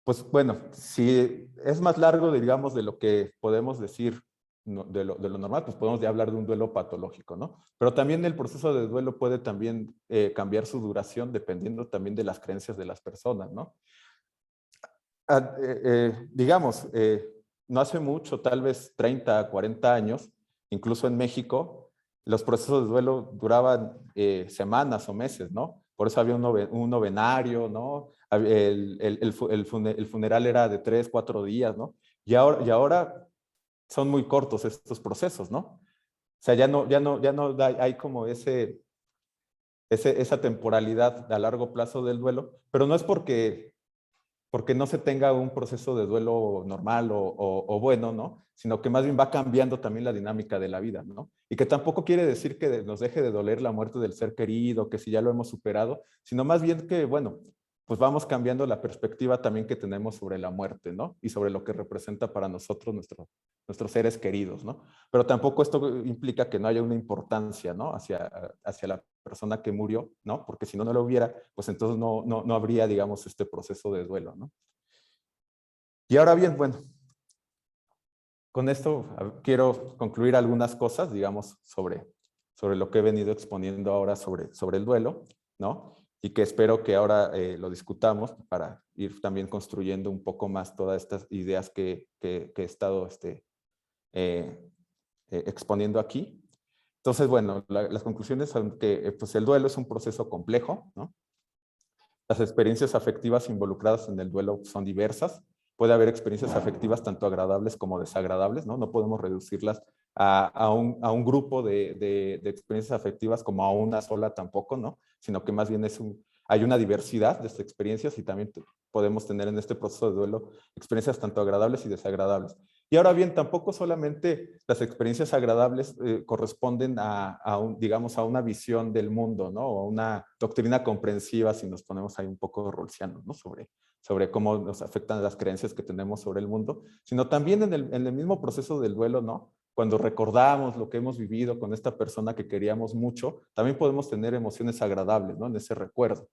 pues bueno, si es más largo, digamos, de lo que podemos decir de lo normal, pues podemos ya hablar de un duelo patológico, ¿no? Pero también el proceso de duelo puede también cambiar su duración dependiendo también de las creencias de las personas, ¿no? Digamos, no hace mucho, tal vez 30, 40 años, incluso en México, los procesos de duelo duraban semanas o meses, ¿no? Por eso había un novenario, ¿no? El funeral era de 3, 4 días, ¿no? Y ahora son muy cortos estos procesos, ¿no? O sea, ya no hay como esa temporalidad a largo plazo del duelo, pero no es porque no se tenga un proceso de duelo normal o bueno, ¿no? Sino que más bien va cambiando también la dinámica de la vida, ¿no? Y que tampoco quiere decir que nos deje de doler la muerte del ser querido, que si ya lo hemos superado, sino más bien que, bueno, pues vamos cambiando la perspectiva también que tenemos sobre la muerte, ¿no? Y sobre lo que representa para nosotros nuestros seres queridos, ¿no? Pero tampoco esto implica que no haya una importancia, ¿no?, hacia la persona que murió, ¿no? Porque si no lo hubiera, pues entonces no habría, digamos, este proceso de duelo, ¿no? Y ahora bien, bueno, con esto quiero concluir algunas cosas, digamos, sobre lo que he venido exponiendo ahora sobre el duelo, ¿no? y que espero que ahora lo discutamos para ir también construyendo un poco más todas estas ideas que he estado exponiendo aquí. Entonces, bueno, las conclusiones son que pues el duelo es un proceso complejo, ¿no? Las experiencias afectivas involucradas en el duelo son diversas. Puede haber experiencias afectivas tanto agradables como desagradables, ¿no? No podemos reducirlas a un grupo de experiencias afectivas como a una sola tampoco, ¿no? Sino que más bien hay una diversidad de estas experiencias y también podemos tener en este proceso de duelo experiencias tanto agradables y desagradables. Y ahora bien, tampoco solamente las experiencias agradables corresponden digamos, a una visión del mundo, ¿no? O a una doctrina comprensiva, si nos ponemos ahí un poco rolsianos, ¿no? Sobre cómo nos afectan las creencias que tenemos sobre el mundo, sino también en el mismo proceso del duelo, ¿no? Cuando recordamos lo que hemos vivido con esta persona que queríamos mucho, también podemos tener emociones agradables, ¿no? En ese recuerdo,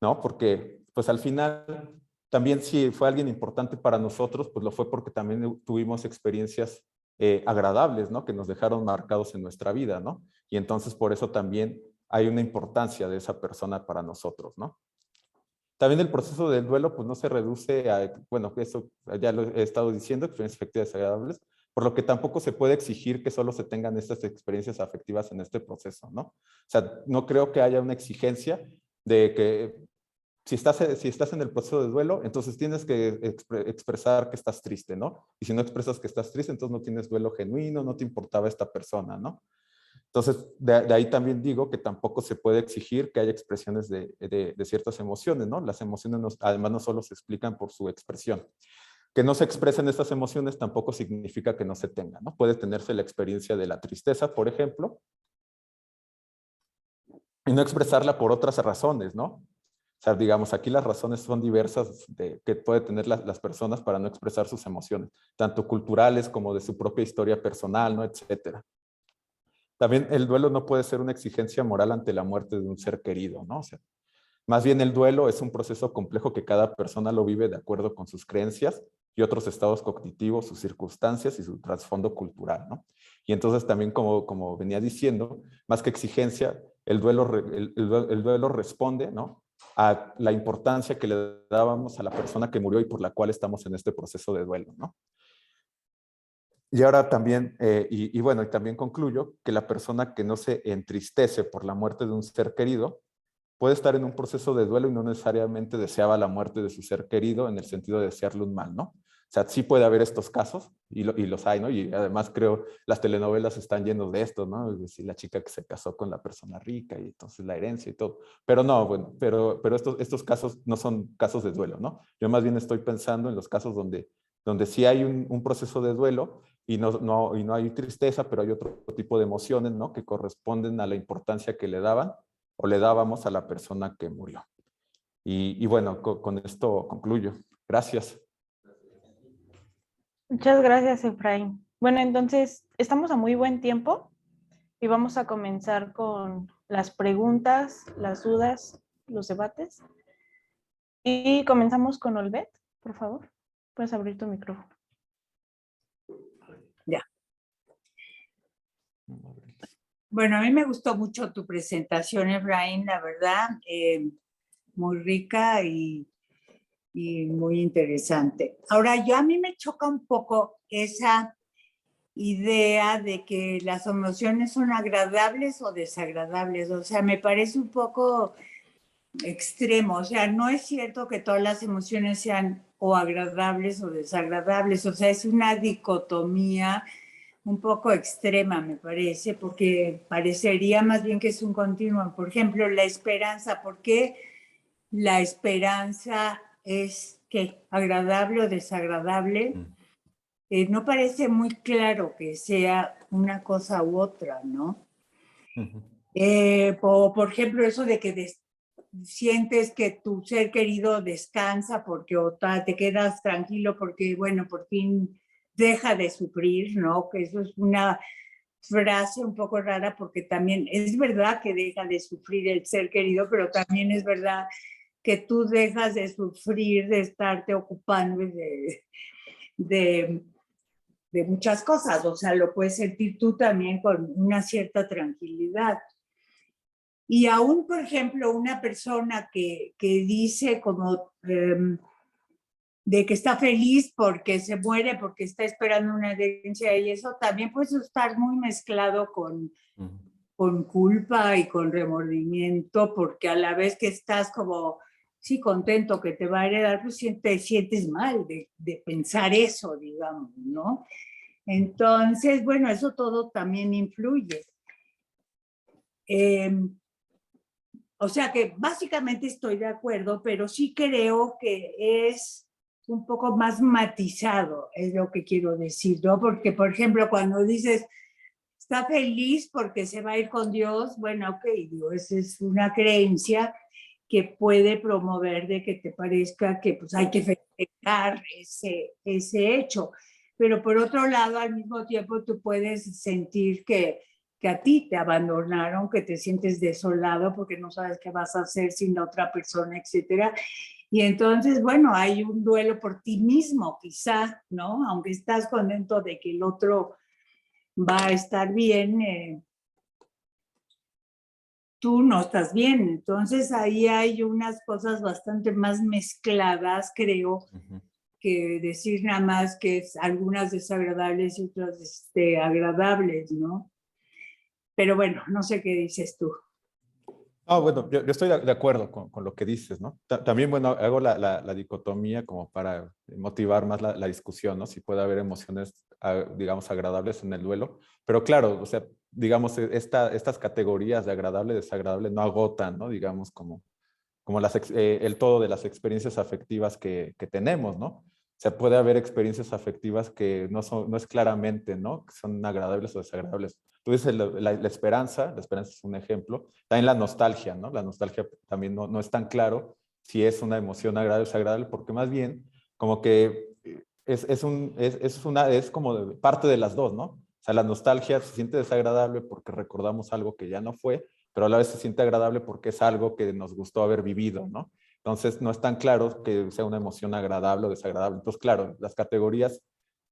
¿no? Porque, pues al final, también si fue alguien importante para nosotros, pues lo fue porque también tuvimos experiencias agradables, ¿no? Que nos dejaron marcados en nuestra vida, ¿no? Y entonces por eso también hay una importancia de esa persona para nosotros, ¿no? También el proceso del duelo, pues no se reduce a, bueno, eso ya lo he estado diciendo, experiencias afectivas desagradables, por lo que tampoco se puede exigir que solo se tengan estas experiencias afectivas en este proceso, ¿no? O sea, no creo que haya una exigencia de que si estás en el proceso de duelo, entonces tienes que expresar que estás triste, ¿no? Y si no expresas que estás triste, entonces no tienes duelo genuino, no te importaba esta persona, ¿no? Entonces, de ahí también digo que tampoco se puede exigir que haya expresiones de ciertas emociones, ¿no? Las emociones además no solo se explican por su expresión. Que no se expresen estas emociones tampoco significa que no se tengan, ¿no? Puede tenerse la experiencia de la tristeza, por ejemplo, y no expresarla por otras razones, ¿no? O sea, digamos, aquí las razones son diversas que puede tener las personas para no expresar sus emociones, tanto culturales como de su propia historia personal, ¿no? Etcétera. También el duelo no puede ser una exigencia moral ante la muerte de un ser querido, ¿no? O sea, más bien el duelo es un proceso complejo que cada persona lo vive de acuerdo con sus creencias y otros estados cognitivos, sus circunstancias y su trasfondo cultural, ¿no? Y entonces también, como venía diciendo, más que exigencia, el duelo responde, ¿no? A la importancia que le dábamos a la persona que murió y por la cual estamos en este proceso de duelo, ¿no? Y ahora también, y bueno, y también concluyo que la persona que no se entristece por la muerte de un ser querido puede estar en un proceso de duelo y no necesariamente deseaba la muerte de su ser querido en el sentido de desearle un mal, ¿no? O sea, sí puede haber estos casos y los hay, ¿no? Y además creo las telenovelas están llenos de esto, ¿no? Es decir, la chica que se casó con la persona rica y entonces la herencia y todo. Pero no, bueno, pero estos casos no son casos de duelo, ¿no? Yo más bien estoy pensando en los casos donde sí hay un proceso de duelo y no hay tristeza, pero hay otro tipo de emociones, ¿no? Que corresponden a la importancia que le daban o le dábamos a la persona que murió. Y bueno, con esto concluyo. Gracias. Muchas gracias, Efraín. Bueno, entonces estamos a muy buen tiempo y vamos a comenzar con las preguntas, las dudas, los debates. Y comenzamos con Olvet, por favor. Puedes abrir tu micrófono. Ya. Bueno, a mí me gustó mucho tu presentación, Efraín, la verdad, muy rica y muy interesante. Ahora, a mí me choca un poco esa idea de que las emociones son agradables o desagradables. O sea, me parece un poco extremo. O sea, no es cierto que todas las emociones sean o agradables o desagradables. O sea, es una dicotomía un poco extrema, me parece, porque parecería más bien que es un continuo. Por ejemplo, la esperanza. ¿Por qué la esperanza es qué? ¿Agradable o desagradable? No parece muy claro que sea una cosa u otra, ¿no? Por ejemplo, eso de que sientes que tu ser querido descansa porque o te quedas tranquilo porque, bueno, por fin deja de sufrir, ¿no? Que eso es una frase un poco rara porque también es verdad que deja de sufrir el ser querido, pero también es verdad que tú dejas de sufrir de estarte ocupando de muchas cosas, o sea, lo puedes sentir tú también con una cierta tranquilidad. Y aún, por ejemplo, una persona que dice como de que está feliz porque se muere, porque está esperando una herencia y eso también puede estar muy mezclado con culpa y con remordimiento, porque a la vez que estás como, sí, contento que te va a heredar, pues te sientes mal de pensar eso, digamos, ¿no? Entonces, bueno, eso todo también influye. O sea que básicamente estoy de acuerdo, pero sí creo que es un poco más matizado, es lo que quiero decir, ¿no? Porque, por ejemplo, cuando dices, está feliz porque se va a ir con Dios, bueno, ok, Dios es una creencia que puede promover de que te parezca que pues hay que festejar ese hecho. Pero por otro lado, al mismo tiempo tú puedes sentir que a ti te abandonaron, que te sientes desolado porque no sabes qué vas a hacer sin la otra persona, etcétera. Y entonces, bueno, hay un duelo por ti mismo, quizá, ¿no? Aunque estás contento de que el otro va a estar bien, tú no estás bien. Entonces ahí hay unas cosas bastante más mezcladas, creo, que decir nada más que es algunas desagradables y otras agradables, ¿no? Pero bueno, no sé qué dices tú. Ah, bueno, yo estoy de acuerdo con lo que dices, ¿no? También, bueno, hago la dicotomía como para motivar más la discusión, ¿no? Si puede haber emociones, digamos, agradables en el duelo. Pero claro, o sea, digamos, estas categorías de agradable, desagradable no agotan, ¿no? Digamos, como el todo de las experiencias afectivas que tenemos, ¿no? O sea, puede haber experiencias afectivas que no es claramente, ¿no? Que son agradables o desagradables. Tú dices la esperanza es un ejemplo. También la nostalgia, ¿no? La nostalgia también no es tan claro si es una emoción agradable o desagradable, porque más bien como que es como parte de las dos, ¿no? O sea, la nostalgia se siente desagradable porque recordamos algo que ya no fue, pero a la vez se siente agradable porque es algo que nos gustó haber vivido, ¿no? Entonces, no es tan claro que sea una emoción agradable o desagradable. Entonces, claro, las categorías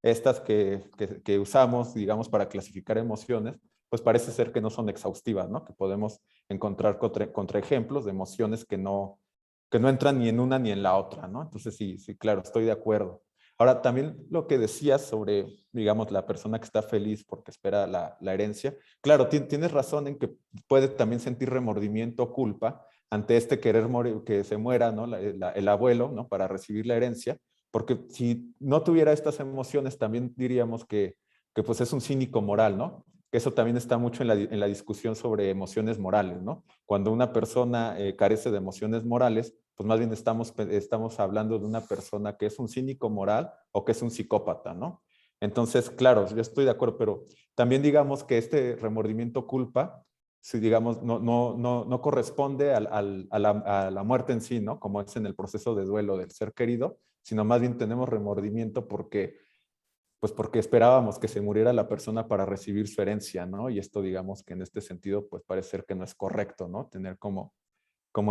estas que usamos, digamos, para clasificar emociones, pues parece ser que no son exhaustivas, ¿no? Que podemos encontrar contraejemplos de emociones que no entran ni en una ni en la otra, ¿no? Entonces, sí, claro, estoy de acuerdo. Ahora, también lo que decías sobre, digamos, la persona que está feliz porque espera la herencia, claro, tienes razón en que puede también sentir remordimiento o culpa ante este querer morir, que se muera, ¿no? El abuelo, ¿no? Para recibir la herencia, porque si no tuviera estas emociones, también diríamos que pues es un cínico moral, ¿no? Que eso también está mucho en la discusión sobre emociones morales, ¿no? Cuando una persona carece de emociones morales, pues más bien estamos hablando de una persona que es un cínico moral o que es un psicópata, ¿no? Entonces, claro, yo estoy de acuerdo, pero también digamos que este remordimiento culpa, si digamos, no corresponde a la muerte en sí, ¿no? Como es en el proceso de duelo del ser querido, sino más bien tenemos remordimiento porque esperábamos que se muriera la persona para recibir su herencia, ¿no? Y esto, digamos que en este sentido, pues parece ser que no es correcto, ¿no? Tener como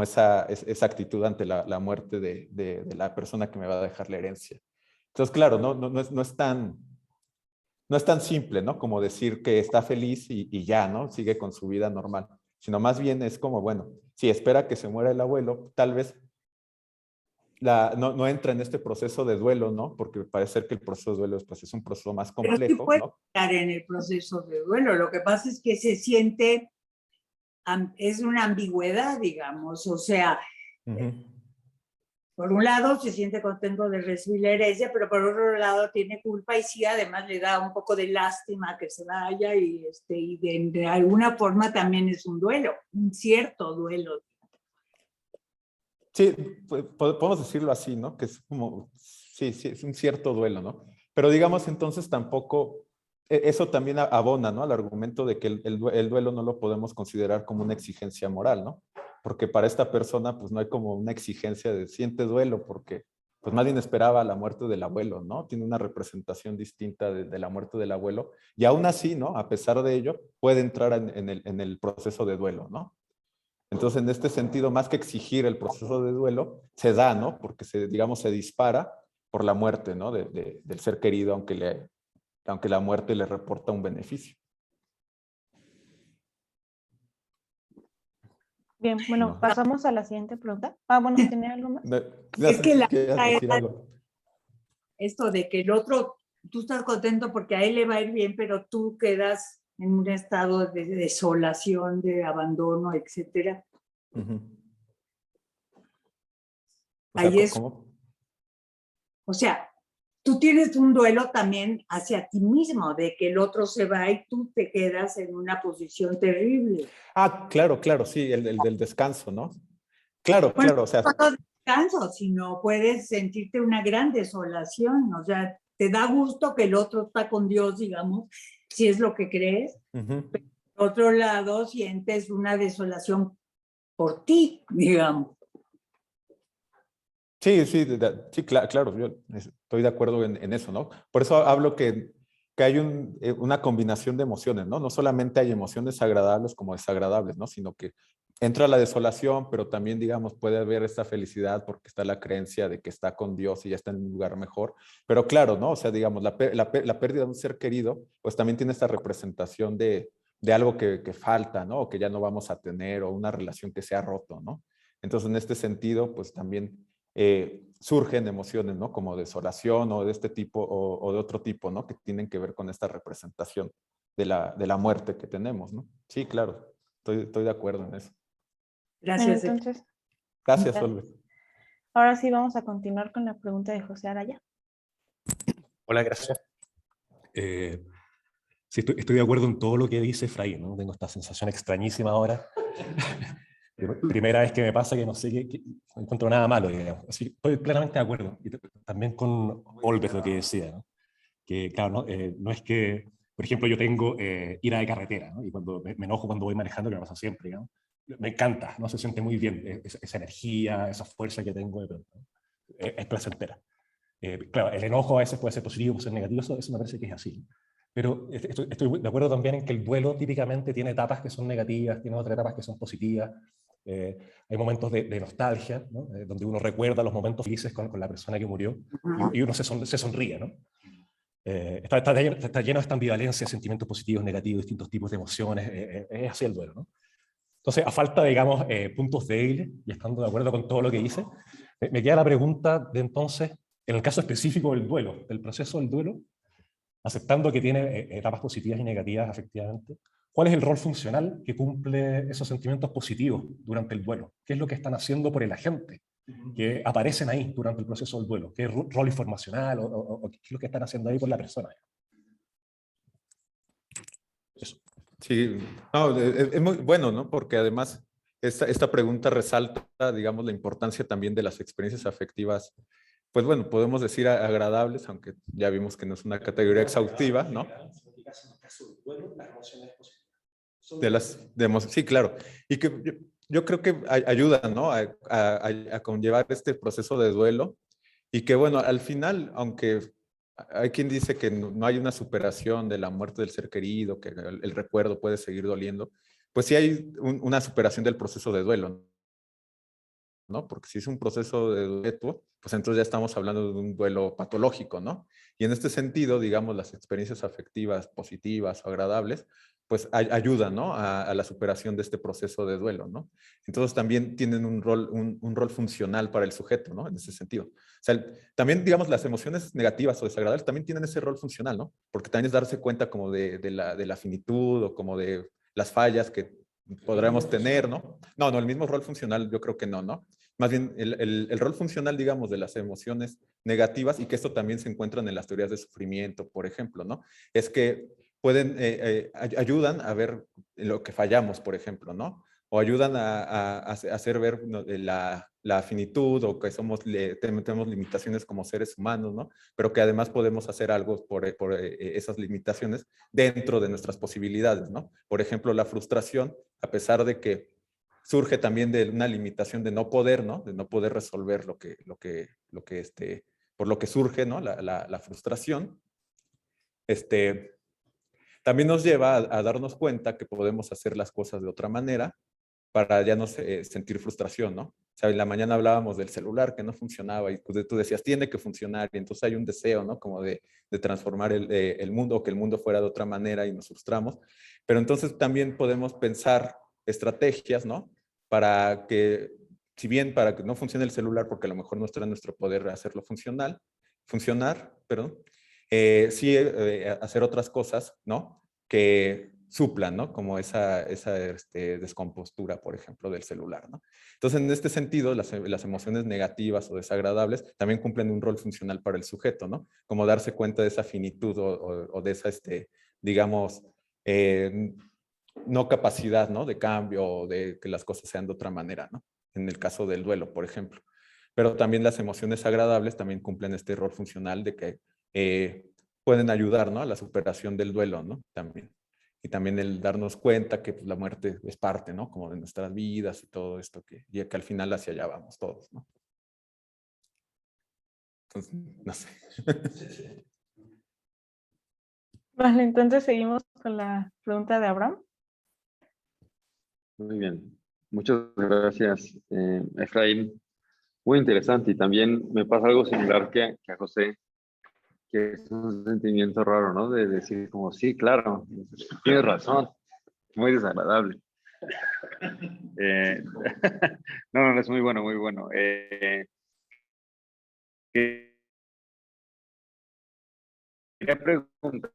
esa actitud ante la muerte de la persona que me va a dejar la herencia. Entonces, claro, no es tan simple, ¿no? Como decir que está feliz y ya, ¿no? Sigue con su vida normal, sino más bien es como, bueno, si espera que se muera el abuelo, tal vez no entra en este proceso de duelo, ¿no? Porque parece ser que el proceso de duelo pues, es un proceso más Pero sí complejo, puede ¿no? estar en el proceso de duelo. Lo que pasa es que se siente, es una ambigüedad, digamos. O sea, por un lado se siente contento de recibir la herencia, pero por otro lado tiene culpa y sí, además le da un poco de lástima que se vaya y de alguna forma también es un duelo, un cierto duelo. Sí, podemos decirlo así, ¿no? Que es como, sí, es un cierto duelo, ¿no? Pero digamos entonces tampoco, eso también abona, ¿no? Al argumento de que el duelo no lo podemos considerar como una exigencia moral, ¿no? Porque para esta persona pues no hay como una exigencia de siente duelo porque pues nadie esperaba la muerte del abuelo, ¿no? Tiene una representación distinta de la muerte del abuelo y aún así, ¿no? A pesar de ello, puede entrar en el proceso de duelo, ¿no? Entonces, en este sentido, más que exigir el proceso de duelo, se da, ¿no? Porque digamos, se dispara por la muerte, ¿no? Del ser querido, aunque la muerte le reporta un beneficio. Bien, bueno, No. pasamos a la siguiente pregunta. Bueno, ¿tenía algo más? No, Es que la ¿quieres otra decir era algo? esto de que el otro, tú estás contento porque a él le va a ir bien, pero tú quedas en un estado de desolación, de abandono, etcétera. Ujú. O sea, Ahí es, ¿cómo? o sea, tú tienes un duelo también hacia ti mismo, de que el otro se va y tú te quedas en una posición terrible. Ah, claro, claro, sí, el del descanso, ¿no? Claro, Bueno, claro, o sea, no solo descanso, sino puedes sentirte una gran desolación, o sea, te da gusto que el otro está con Dios, digamos, si es lo que crees. ujú. Por otro lado, sientes una desolación por ti, digamos. Sí, sí, sí, claro, yo estoy de acuerdo en eso, ¿no? Por eso hablo que hay una combinación de emociones, ¿no? No solamente hay emociones agradables como desagradables, ¿no? Sino que entra la desolación, pero también, digamos, puede haber esta felicidad porque está la creencia de que está con Dios y ya está en un lugar mejor. Pero claro, ¿no? O sea, digamos, la pérdida de un ser querido, pues también tiene esta representación de algo que falta, ¿no? O que ya no vamos a tener, o una relación que se ha roto, ¿no? Entonces, en este sentido, pues también surgen emociones, ¿no? Como desolación o de este tipo o de otro tipo, ¿no? Que tienen que ver con esta representación de la muerte que tenemos, ¿no? Sí, claro, estoy de acuerdo en eso. Bueno, Gracias. entonces, Gracias, ya. Olve. Ahora sí vamos a continuar con la pregunta de José Araya. Hola, gracias. Sí, estoy de acuerdo en todo lo que dice Fray, ¿no? Tengo esta sensación extrañísima ahora. Primera vez que me pasa que no sé no encuentro nada malo, digamos. Así que estoy plenamente de acuerdo. Y también con Olves lo que decía, ¿no? Que claro, no, no es que, por ejemplo, yo tengo ira de carretera, ¿no? Y cuando me enojo cuando voy manejando, que me pasa siempre, ¿no? Me encanta, ¿no? Se siente muy bien esa energía, esa fuerza que tengo de pronto, ¿no? Es placentera. Claro, el enojo a veces puede ser positivo, puede ser negativo, eso me parece que es así. Pero estoy de acuerdo también en que el duelo típicamente tiene etapas que son negativas, tiene otras etapas que son positivas. Hay momentos de nostalgia, ¿no? Donde uno recuerda los momentos felices con la persona que murió y uno se sonríe, ¿no? Está lleno de esta ambivalencia, sentimientos positivos, negativos, distintos tipos de emociones, es así el duelo, ¿no? Entonces, a falta de, digamos, puntos débiles, y estando de acuerdo con todo lo que dice, me queda la pregunta de entonces, en el caso específico del duelo, del proceso del duelo, aceptando que tiene etapas positivas y negativas, efectivamente, ¿cuál es el rol funcional que cumple esos sentimientos positivos durante el duelo? ¿Qué es lo que están haciendo por el agente? Que aparecen ahí durante el proceso del duelo. ¿Qué rol informacional o qué es lo que están haciendo ahí por la persona? Eso. Sí, no, es muy bueno, ¿no? Porque además esta pregunta resalta, digamos, la importancia también de las experiencias afectivas, pues bueno, podemos decir agradables, aunque ya vimos que no es una categoría exhaustiva, ¿no? Sí, claro. Y que yo creo que ayudan, ¿no? A conllevar este proceso de duelo y que, bueno, al final, aunque hay quien dice que no hay una superación de la muerte del ser querido, que el recuerdo puede seguir doliendo, pues sí hay una superación del proceso de duelo, ¿no? Porque si es un proceso de duelo, pues entonces ya estamos hablando de un duelo patológico, ¿no? Y en este sentido, digamos, las experiencias afectivas positivas o agradables, pues ayudan, ¿no? A la superación de este proceso de duelo, ¿no? Entonces también tienen un rol funcional para el sujeto, ¿no? En ese sentido. O sea, también, digamos, las emociones negativas o desagradables también tienen ese rol funcional, ¿no? Porque también es darse cuenta como de la finitud o como de las fallas que podremos tener, ¿no? No, el mismo rol funcional yo creo que no, ¿no? Más bien el rol funcional, digamos, de las emociones negativas, y que esto también se encuentra en las teorías de sufrimiento, por ejemplo, ¿no? Es que pueden, ayudan a ver lo que fallamos, por ejemplo, ¿no? O ayudan a hacer ver, ¿no?, la finitud, o que tenemos limitaciones como seres humanos, ¿no? Pero que además podemos hacer algo por esas limitaciones dentro de nuestras posibilidades, ¿no? Por ejemplo, la frustración, a pesar de que surge también de una limitación de no poder, ¿no? De no poder resolver por lo que surge, ¿no? La frustración. También nos lleva a darnos cuenta que podemos hacer las cosas de otra manera para ya no sentir frustración, ¿no? O sea, en la mañana hablábamos del celular que no funcionaba y tú decías, tiene que funcionar, y entonces hay un deseo, ¿no? Como de transformar el mundo, o que el mundo fuera de otra manera, y nos frustramos. Pero entonces también podemos pensar estrategias, ¿no? para que, si bien para que no funcione el celular, porque a lo mejor no está en nuestro poder hacerlo funcionar, perdón, sí hacer otras cosas, ¿no? Que suplan, ¿no? Como esa descompostura, por ejemplo, del celular, ¿no? Entonces, en este sentido, las emociones negativas o desagradables también cumplen un rol funcional para el sujeto, ¿no? Como darse cuenta de esa finitud o de esa, digamos, no capacidad, ¿no? De cambio o de que las cosas sean de otra manera, ¿no? En el caso del duelo, por ejemplo. Pero también las emociones agradables también cumplen este rol funcional de que pueden ayudar, ¿no? A la superación del duelo, ¿no? También. Y también el darnos cuenta que pues, la muerte es parte, ¿no? Como de nuestras vidas y todo esto, y que al final hacia allá vamos todos, ¿no? Entonces, no sé. Vale, entonces seguimos con la pregunta de Abraham. Muy bien. Muchas gracias, Efraín. Muy interesante. Y también me pasa algo similar que a José, que es un sentimiento raro, ¿no? De decir como, sí, claro, tienes razón. Muy desagradable. Eh, no, es muy bueno, muy bueno. Quería preguntarte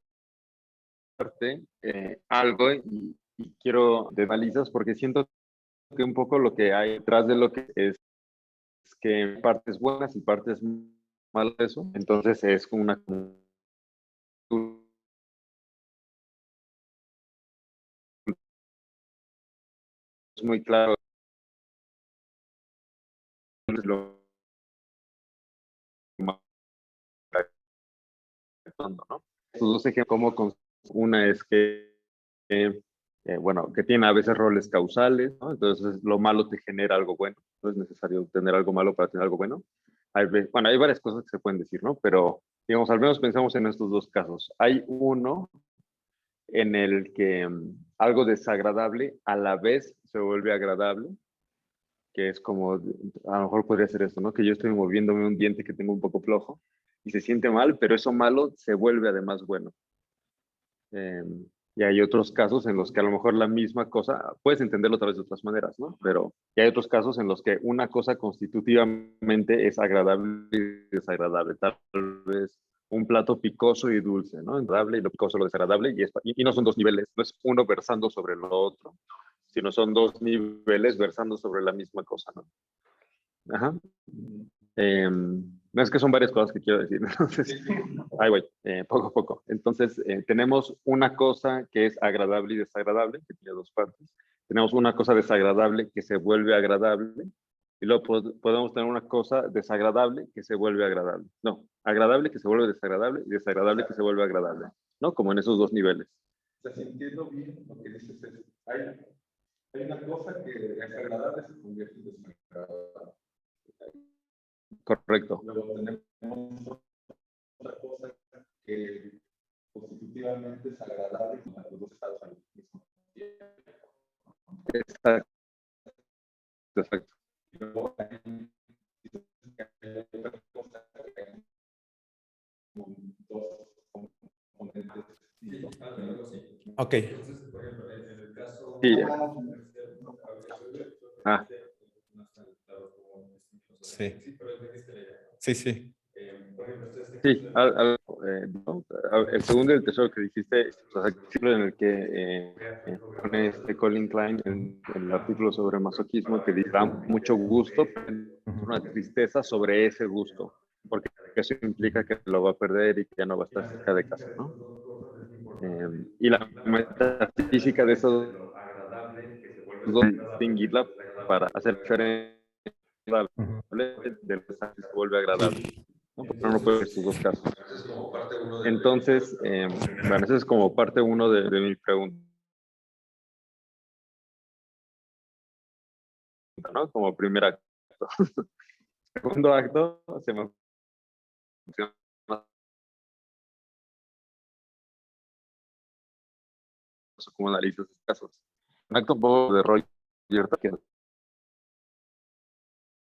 algo y quiero de balizas porque siento que un poco lo que hay detrás de lo que es que hay partes buenas y partes malas de eso. Entonces es como una es muy claro lo ¿no? Tus dos ejemplos, como una es que, bueno, que tiene a veces roles causales, ¿no? Entonces lo malo te genera algo bueno, no es necesario tener algo malo para tener algo bueno. Bueno, hay varias cosas que se pueden decir, ¿no? Pero, digamos, al menos pensamos en estos dos casos. Hay uno en el que algo desagradable a la vez se vuelve agradable, que es como, a lo mejor podría ser esto, ¿no? Que yo estoy moviéndome un diente que tengo un poco flojo y se siente mal, pero eso malo se vuelve además bueno. Y hay otros casos en los que a lo mejor la misma cosa, puedes entenderlo otra vez de otras maneras, ¿no? Pero y hay otros casos en los que una cosa constitutivamente es agradable y desagradable. Tal vez un plato picoso y dulce, ¿no? Agradable y lo picoso, lo desagradable, y no son dos niveles, no es uno versando sobre lo otro, sino son dos niveles versando sobre la misma cosa, ¿no? Ajá. No, es que son varias cosas que quiero decir, entonces, ahí voy, poco a poco. Entonces, tenemos una cosa que es agradable y desagradable, que tiene dos partes. Tenemos una cosa desagradable que se vuelve agradable, y luego podemos tener una cosa desagradable que se vuelve agradable. No, agradable que se vuelve desagradable y desagradable que se vuelve agradable, ¿no? Como en esos dos niveles. O sea, si entiendo bien lo que dices, hay una cosa que es agradable se convierte en desagradable. Correcto. Luego tenemos otra cosa que constitutivamente es agradable con los dos estados al mismo tiempo. Exacto. Exacto. Y luego hay otra cosa que hay dos componentes. Ok. Entonces, por ejemplo, en el caso... Sí. Ah. Sí. Sí, sí. Sí, el segundo y el tercero que dijiste, o sea, en el que pone Colin Klein en el artículo sobre masoquismo, que da mucho gusto, una tristeza sobre ese gusto, porque eso implica que lo va a perder y que ya no va a estar cerca de casa, ¿no? Y la metafísica de esos dos, distinguirla para hacer diferencia del que se vuelve agradable, ¿no? Porque no puede ser sus dos casos. Entonces, bueno, eso es como parte uno de mi pregunta, ¿no? Como primer acto. Segundo acto, se me funciona como analizas estos casos. Un acto un poco de Roger, que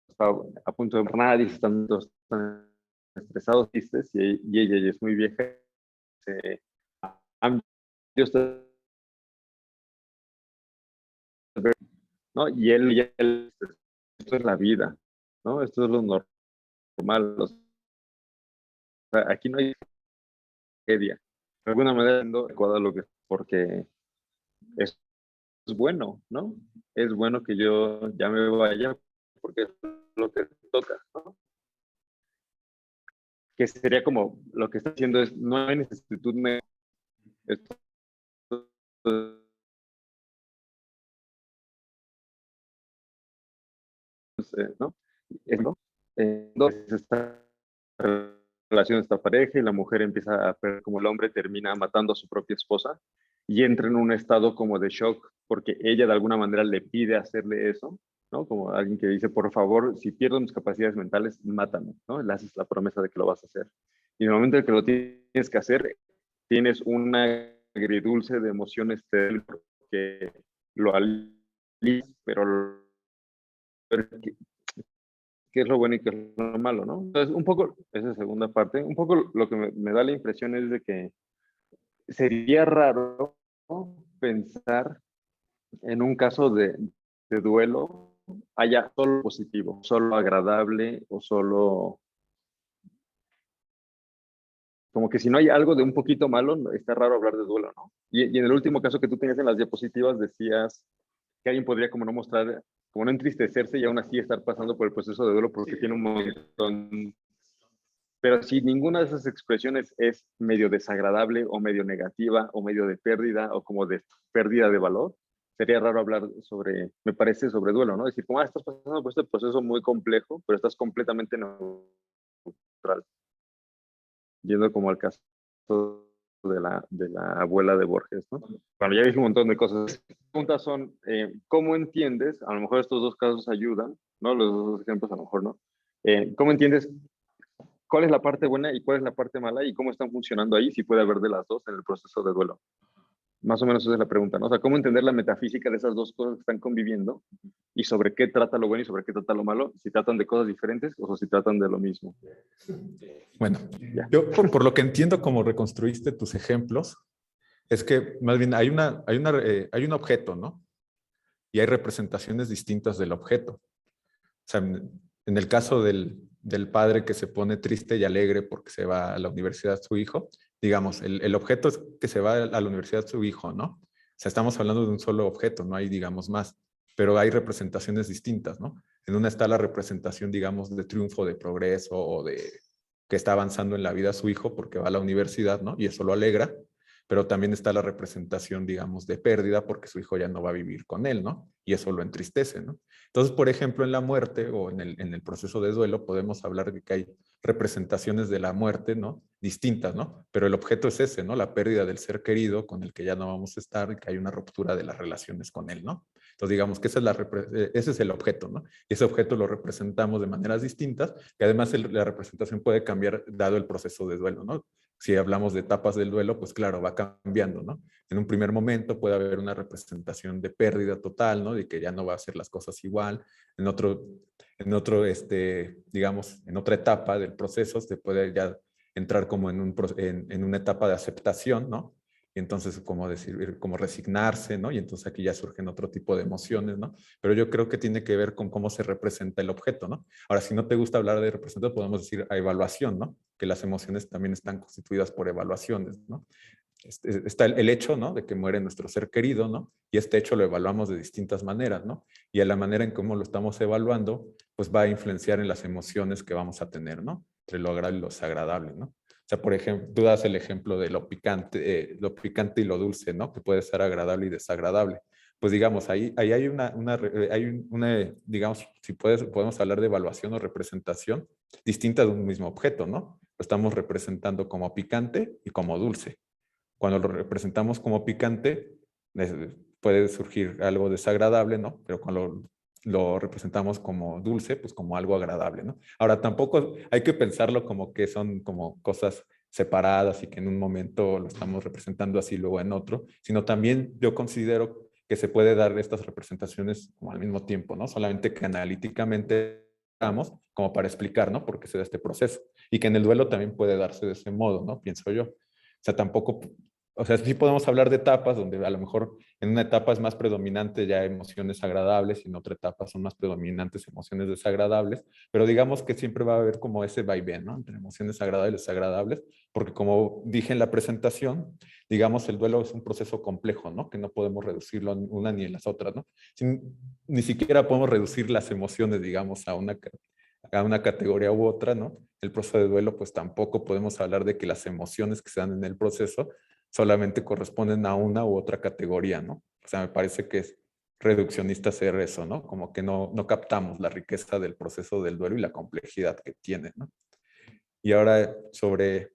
está a punto de enfermar y están todos estresados, tristes, y ella es muy vieja. Yo estoy ¿no? Esto es la vida, ¿no? Esto es lo normal. O sea, aquí no hay tragedia. De alguna manera, no recuerda lo que, porque es bueno, ¿no? Es bueno que yo ya me vaya porque es lo que toca, ¿no? Que sería como lo que está haciendo es, no hay necesidad, esto, ¿no? ¿No? Entonces esta relación, esta pareja, y la mujer empieza a ver como el hombre termina matando a su propia esposa y entra en un estado como de shock porque ella de alguna manera le pide hacerle eso, ¿no? Como alguien que dice, por favor, si pierdo mis capacidades mentales, mátame, ¿no? Le haces la promesa de que lo vas a hacer. Y en el momento en que lo tienes que hacer, tienes una agridulce de emociones que lo alivia, pero qué es lo bueno y qué es lo malo, ¿no? Entonces, un poco, esa segunda parte, un poco lo que me da la impresión es de que sería raro, ¿no?, pensar en un caso de duelo haya solo positivo, solo agradable o solo, como que si no hay algo de un poquito malo, está raro hablar de duelo, ¿no? Y en el último caso que tú tenías en las diapositivas decías que alguien podría como no mostrar, como no entristecerse y aún así estar pasando por el proceso de duelo porque tiene un montón. Pero si ninguna de esas expresiones es medio desagradable o medio negativa o medio de pérdida o como de pérdida de valor, sería raro hablar sobre, me parece, sobre duelo, ¿no? Decir, como, estás pasando por este proceso muy complejo, pero estás completamente neutral. Yendo como al caso de la abuela de Borges, ¿no? Bueno, ya dije un montón de cosas. Las preguntas son, ¿cómo entiendes? A lo mejor estos dos casos ayudan, ¿no? Los dos ejemplos a lo mejor no. ¿Cómo entiendes cuál es la parte buena y cuál es la parte mala y cómo están funcionando ahí, si puede haber de las dos en el proceso de duelo? Más o menos esa es la pregunta, ¿no? O sea, ¿cómo entender la metafísica de esas dos cosas que están conviviendo y sobre qué trata lo bueno y sobre qué trata lo malo? Si tratan de cosas diferentes o si tratan de lo mismo. Bueno, yo por lo que entiendo cómo reconstruiste tus ejemplos, es que más bien hay un objeto, ¿no? Y hay representaciones distintas del objeto. O sea, en el caso del padre que se pone triste y alegre porque se va a la universidad su hijo, digamos, el objeto es que se va a la universidad su hijo, ¿no? O sea, estamos hablando de un solo objeto, no hay, digamos, más, pero hay representaciones distintas, ¿no? En una está la representación, digamos, de triunfo, de progreso o de que está avanzando en la vida su hijo porque va a la universidad, ¿no? Y eso lo alegra, pero también está la representación, digamos, de pérdida porque su hijo ya no va a vivir con él, ¿no? Y eso lo entristece, ¿no? Entonces, por ejemplo, en la muerte o en el proceso de duelo podemos hablar de que hay representaciones de la muerte, ¿no? Distintas, ¿no? Pero el objeto es ese, ¿no? La pérdida del ser querido con el que ya no vamos a estar y que hay una ruptura de las relaciones con él, ¿no? Entonces, digamos que ese es el objeto, ¿no? Y ese objeto lo representamos de maneras distintas, que además la representación puede cambiar dado el proceso de duelo, ¿no? Si hablamos de etapas del duelo, pues claro, va cambiando, ¿no? En un primer momento puede haber una representación de pérdida total, ¿no? De que ya no va a hacer las cosas igual. En otro digamos, en otra etapa del proceso, se puede ya entrar como en una etapa de aceptación, ¿no? Y entonces, como decir, como resignarse, ¿no? Y entonces aquí ya surgen otro tipo de emociones, ¿no? Pero yo creo que tiene que ver con cómo se representa el objeto, ¿no? Ahora, si no te gusta hablar de representación, podemos decir a evaluación, ¿no? Que las emociones también están constituidas por evaluaciones, ¿no? Está el hecho, ¿no? De que muere nuestro ser querido, ¿no? Y este hecho lo evaluamos de distintas maneras, ¿no? Y a la manera en cómo lo estamos evaluando, pues va a influenciar en las emociones que vamos a tener, ¿no? Entre lo agradable y lo desagradable, ¿no? O sea, por ejemplo, tú das el ejemplo de lo picante y lo dulce, ¿no? Que puede ser agradable y desagradable. Pues digamos, ahí hay digamos, si podemos hablar de evaluación o representación distinta de un mismo objeto, ¿no? Lo estamos representando como picante y como dulce. Cuando lo representamos como picante, puede surgir algo desagradable, ¿no? Pero cuando lo representamos como dulce, pues como algo agradable, ¿no? Ahora, tampoco hay que pensarlo como que son como cosas separadas y que en un momento lo estamos representando así, luego en otro, sino también yo considero que se puede dar estas representaciones como al mismo tiempo, ¿no? Solamente que analíticamente como para explicar, ¿no? Por qué se da este proceso. Y que en el duelo también puede darse de ese modo, ¿no? Pienso yo. O sea, tampoco o sea, sí podemos hablar de etapas donde a lo mejor en una etapa es más predominante ya emociones agradables y en otra etapa son más predominantes emociones desagradables, pero digamos que siempre va a haber como ese vaivén, ¿no? Entre emociones agradables y desagradables, porque como dije en la presentación, digamos, el duelo es un proceso complejo, ¿no? Que no podemos reducirlo en una ni en las otras, ¿no? Ni siquiera podemos reducir las emociones, digamos, a una categoría u otra, ¿no? El proceso de duelo, pues tampoco podemos hablar de que las emociones que se dan en el proceso solamente corresponden a una u otra categoría, ¿no? O sea, me parece que es reduccionista hacer eso, ¿no? Como que no captamos la riqueza del proceso del duelo y la complejidad que tiene, ¿no? Y ahora sobre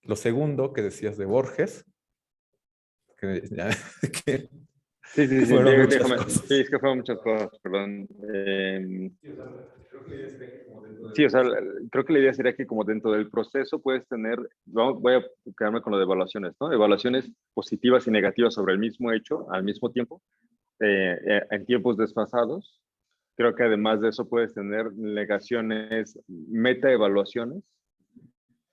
lo segundo que decías de Borges, que Sí, sí, sí, fueron muchas déjame. cosas. Sí, es que fueron muchas cosas, perdón. Sí, o sea, creo que la idea sería que como dentro del proceso puedes tener, voy a quedarme con lo de evaluaciones, ¿no? Evaluaciones positivas y negativas sobre el mismo hecho al mismo tiempo, en tiempos desfasados. Creo que además de eso puedes tener negaciones, metaevaluaciones,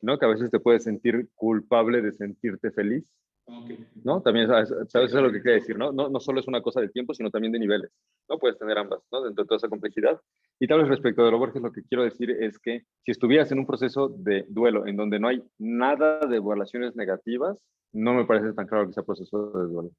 ¿no? Que a veces te puedes sentir culpable de sentirte feliz, ¿no? También eso es lo que quiere decir, ¿no? No solo es una cosa del tiempo, sino también de niveles, ¿no? Puedes tener ambas, ¿no? Dentro de toda esa complejidad. Y tal vez respecto de lo Borges, lo que quiero decir es que si estuvieras en un proceso de duelo en donde no hay nada de evaluaciones negativas, no me parece tan claro que sea proceso de duelo.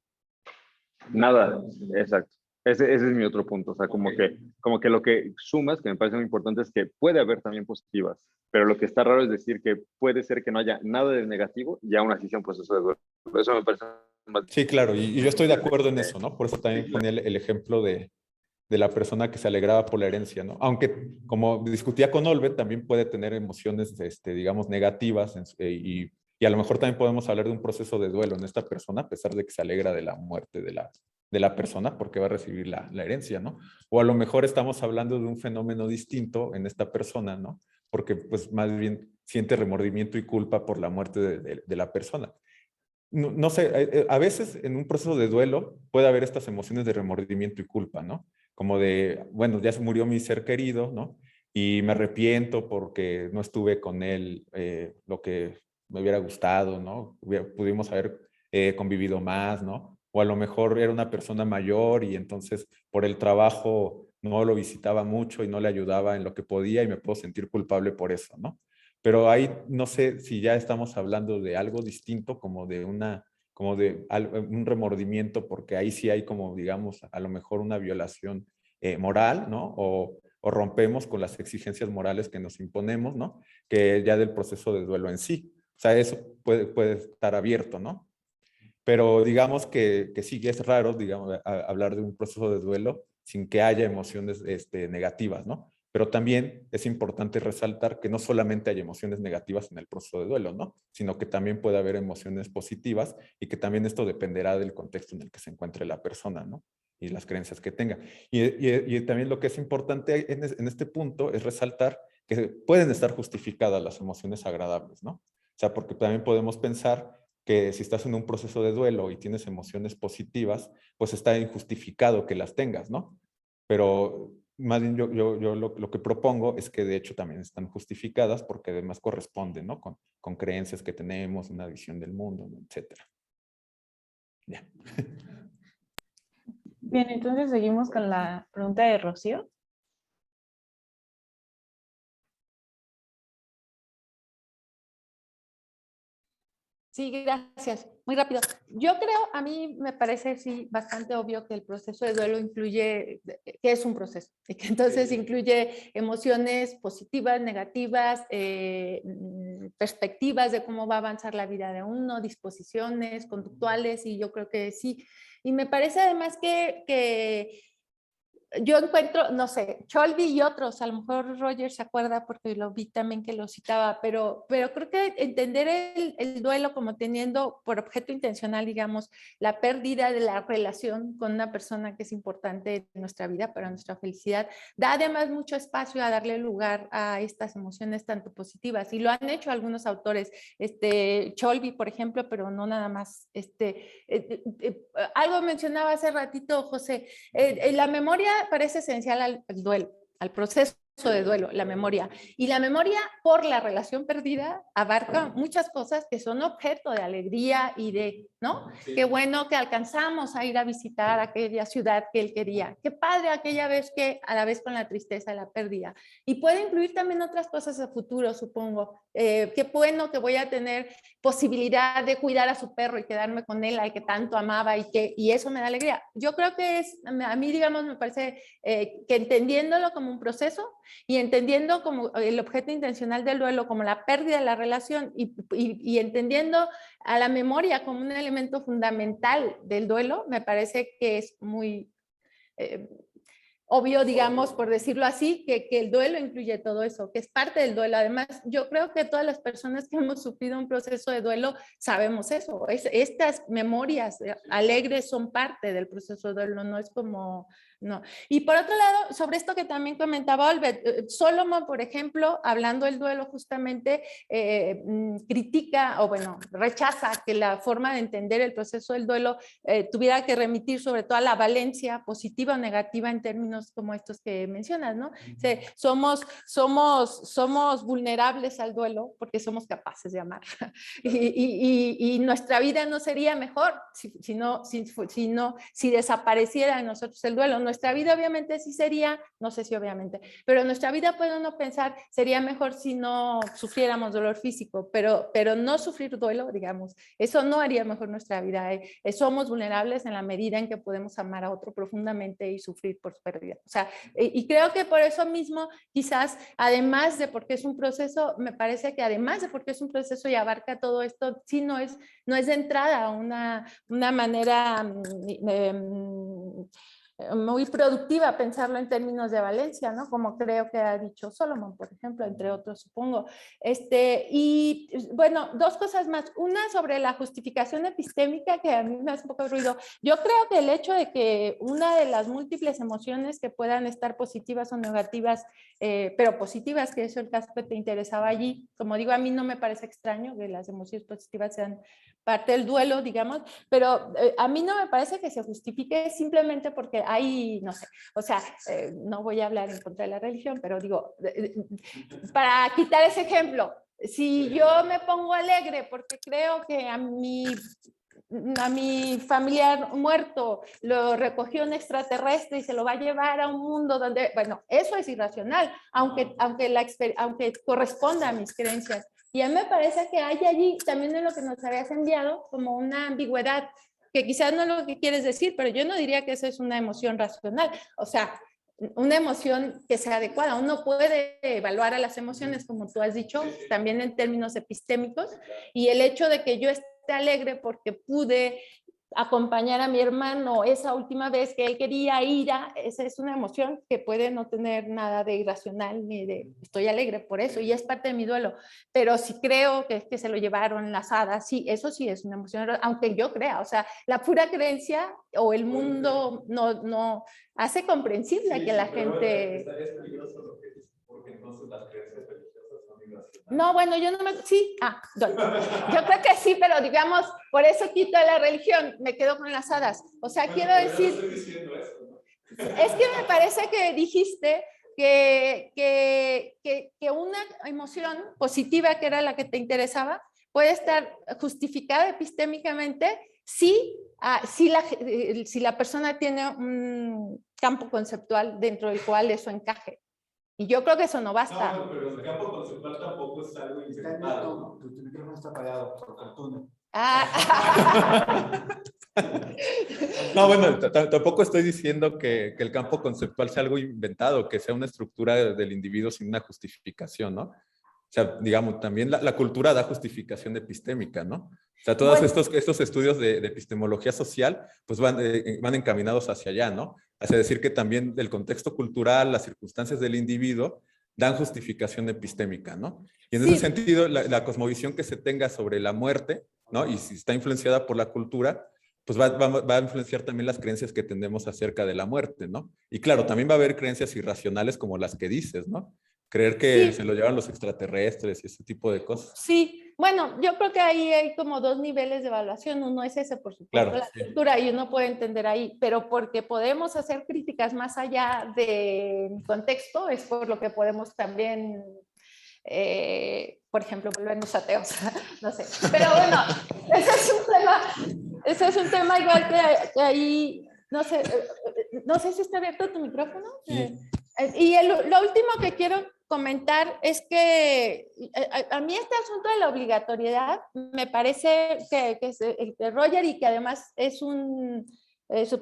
Nada, exacto. Ese es mi otro punto. O sea, como que lo que sumas, que me parece muy importante, es que puede haber también positivas, pero lo que está raro es decir que puede ser que no haya nada de negativo y aún así sea un proceso de duelo. Eso me parece más... Sí, claro, y yo estoy de acuerdo en eso, ¿no? Por eso también ponía el ejemplo de la persona que se alegraba por la herencia, ¿no? Aunque, como discutía con Olve, también puede tener emociones, digamos, negativas y a lo mejor también podemos hablar de un proceso de duelo en esta persona, a pesar de que se alegra de la muerte de la persona porque va a recibir la herencia, ¿no? O a lo mejor estamos hablando de un fenómeno distinto en esta persona, ¿no? Porque pues más bien siente remordimiento y culpa por la muerte de la persona. No sé, a veces en un proceso de duelo puede haber estas emociones de remordimiento y culpa, ¿no? Como de, bueno, ya se murió mi ser querido, ¿no? Y me arrepiento porque no estuve con él lo que me hubiera gustado, ¿no? Pudimos haber convivido más, ¿no? O a lo mejor era una persona mayor y entonces por el trabajo no lo visitaba mucho y no le ayudaba en lo que podía y me puedo sentir culpable por eso, ¿no? Pero ahí no sé si ya estamos hablando de algo distinto, como de un remordimiento, porque ahí sí hay como, digamos, a lo mejor una violación moral, ¿no? O rompemos con las exigencias morales que nos imponemos, ¿no? Que ya del proceso de duelo en sí. O sea, eso puede estar abierto, ¿no? Pero digamos que sí es raro, digamos, hablar de un proceso de duelo sin que haya emociones negativas, ¿no? Pero también es importante resaltar que no solamente hay emociones negativas en el proceso de duelo, ¿no? Sino que también puede haber emociones positivas y que también esto dependerá del contexto en el que se encuentre la persona, ¿no? Y las creencias que tenga. Y también lo que es importante en este punto es resaltar que pueden estar justificadas las emociones agradables, ¿no? O sea, porque también podemos pensar que si estás en un proceso de duelo y tienes emociones positivas, pues está injustificado que las tengas, ¿no? Pero más bien yo lo que propongo es que de hecho también están justificadas porque además corresponden, ¿no? Con creencias que tenemos, una visión del mundo, etcétera. Ya. Bien, entonces seguimos con la pregunta de Rocío. Sí, gracias. Muy rápido. Yo creo, a mí me parece sí bastante obvio que el proceso de duelo incluye, que es un proceso, y que entonces incluye emociones positivas, negativas, perspectivas de cómo va a avanzar la vida de uno, disposiciones conductuales, y yo creo que sí. Y me parece además que yo encuentro, no sé, Cholby y otros, a lo mejor Roger se acuerda porque lo vi también que lo citaba, pero creo que entender el duelo como teniendo por objeto intencional, digamos, la pérdida de la relación con una persona que es importante en nuestra vida, para nuestra felicidad, da además mucho espacio a darle lugar a estas emociones tanto positivas, y lo han hecho algunos autores, Cholby, por ejemplo, pero no nada más. Algo mencionaba hace ratito José, la memoria parece esencial al duelo, al proceso de duelo, la memoria. Y la memoria por la relación perdida abarca muchas cosas que son objeto de alegría y de, ¿no? Sí. Qué bueno que alcanzamos a ir a visitar aquella ciudad que él quería. Qué padre aquella vez que, a la vez con la tristeza de la pérdida. Y puede incluir también otras cosas a futuro, supongo. Qué bueno que voy a tener posibilidad de cuidar a su perro y quedarme con él, al que tanto amaba, y eso me da alegría. Yo creo que es, a mí, digamos, me parece que entendiéndolo como un proceso y entendiendo como el objeto intencional del duelo como la pérdida de la relación y entendiendo a la memoria como un elemento fundamental del duelo, me parece que es muy obvio, digamos, por decirlo así, que el duelo incluye todo eso, que es parte del duelo. Además, yo creo que todas las personas que hemos sufrido un proceso de duelo sabemos eso. Estas memorias alegres son parte del proceso de duelo, no es como... No. Y por otro lado, sobre esto que también comentaba Albert, Solomon, por ejemplo, hablando del duelo justamente, critica o bueno, rechaza que la forma de entender el proceso del duelo tuviera que remitir sobre todo a la valencia positiva o negativa en términos como estos que mencionas, ¿no? O sea, somos vulnerables al duelo porque somos capaces de amar. Y nuestra vida no sería mejor si desapareciera de nosotros el duelo. Nuestra vida obviamente sí sería, no sé si obviamente, pero nuestra vida puede uno pensar sería mejor si no sufriéramos dolor físico, pero no sufrir duelo, digamos, eso no haría mejor nuestra vida. Somos vulnerables en la medida en que podemos amar a otro profundamente y sufrir por su pérdida. O sea, y creo que por eso mismo, quizás, además de porque es un proceso, me parece que además de porque es un proceso y abarca todo esto, sí no es de entrada una manera muy productiva pensarlo en términos de valencia, ¿no? Como creo que ha dicho Solomon, por ejemplo, entre otros, supongo. Y bueno, dos cosas más. Una sobre la justificación epistémica, que a mí me hace un poco de ruido. Yo creo que el hecho de que una de las múltiples emociones que puedan estar positivas o negativas, pero positivas, que es el caso que te interesaba allí, como digo, a mí no me parece extraño que las emociones positivas sean parte del duelo, digamos, pero a mí no me parece que se justifique simplemente porque hay, no sé, o sea, no voy a hablar en contra de la religión, pero digo, para quitar ese ejemplo, si yo me pongo alegre porque creo que a mi familiar muerto lo recogió un extraterrestre y se lo va a llevar a un mundo donde, bueno, eso es irracional, aunque corresponda a mis creencias. Y a mí me parece que hay allí, también en lo que nos habías enviado, como una ambigüedad, que quizás no es lo que quieres decir, pero yo no diría que eso es una emoción racional. O sea, una emoción que sea adecuada. Uno puede evaluar a las emociones, como tú has dicho, también en términos epistémicos, y el hecho de que yo esté alegre porque pude acompañar a mi hermano esa última vez que él quería ir esa es una emoción que puede no tener nada de irracional ni de estoy alegre por eso y es parte de mi duelo, pero si creo que se lo llevaron las hadas, sí, eso sí es una emoción, aunque yo crea, o sea, la pura creencia o el mundo no hace comprensible sí, que la gente... Estaría peligroso lo que dices, porque entonces las creencias religiosas son irracionales. No, bueno, yo no me... Sí, yo creo que sí, pero digamos, por eso quito la religión, me quedo con las hadas. O sea, bueno, quiero decir... No estoy diciendo eso, ¿no? Es que me parece que dijiste que una emoción positiva, que era la que te interesaba, puede estar justificada epistémicamente si la persona tiene un campo conceptual dentro del cual eso encaje. Y yo creo que eso no basta. No, pero el campo conceptual tampoco es algo inventado. Tu micrófono está apagado, por fortuna. No, bueno, tampoco estoy diciendo que el campo conceptual sea algo inventado, que sea una estructura del individuo sin una justificación, ¿no? O sea, digamos, también la cultura da justificación epistémica, ¿no? O sea, todos estos estudios de epistemología social, pues van encaminados hacia allá, ¿no? Hacia decir que también el contexto cultural, las circunstancias del individuo, dan justificación epistémica, ¿no? Y en ese sentido, la cosmovisión que se tenga sobre la muerte, ¿no? Y si está influenciada por la cultura, pues va a influenciar también las creencias que tenemos acerca de la muerte, ¿no? Y claro, también va a haber creencias irracionales como las que dices, ¿no? Creer que se lo llevan los extraterrestres y ese tipo de cosas. Sí, Bueno, yo creo que ahí hay como dos niveles de evaluación. Uno es ese, por supuesto, Claro, la sí. lectura, y uno puede entender ahí, pero porque podemos hacer críticas más allá del contexto, es por lo que podemos también, por ejemplo, volvernos ateos, no sé. Pero bueno, ese es un tema igual que ahí, no sé si está abierto tu micrófono. Sí. Y lo último que quiero comentar es que a mí este asunto de la obligatoriedad me parece que es el de Roger, y que además es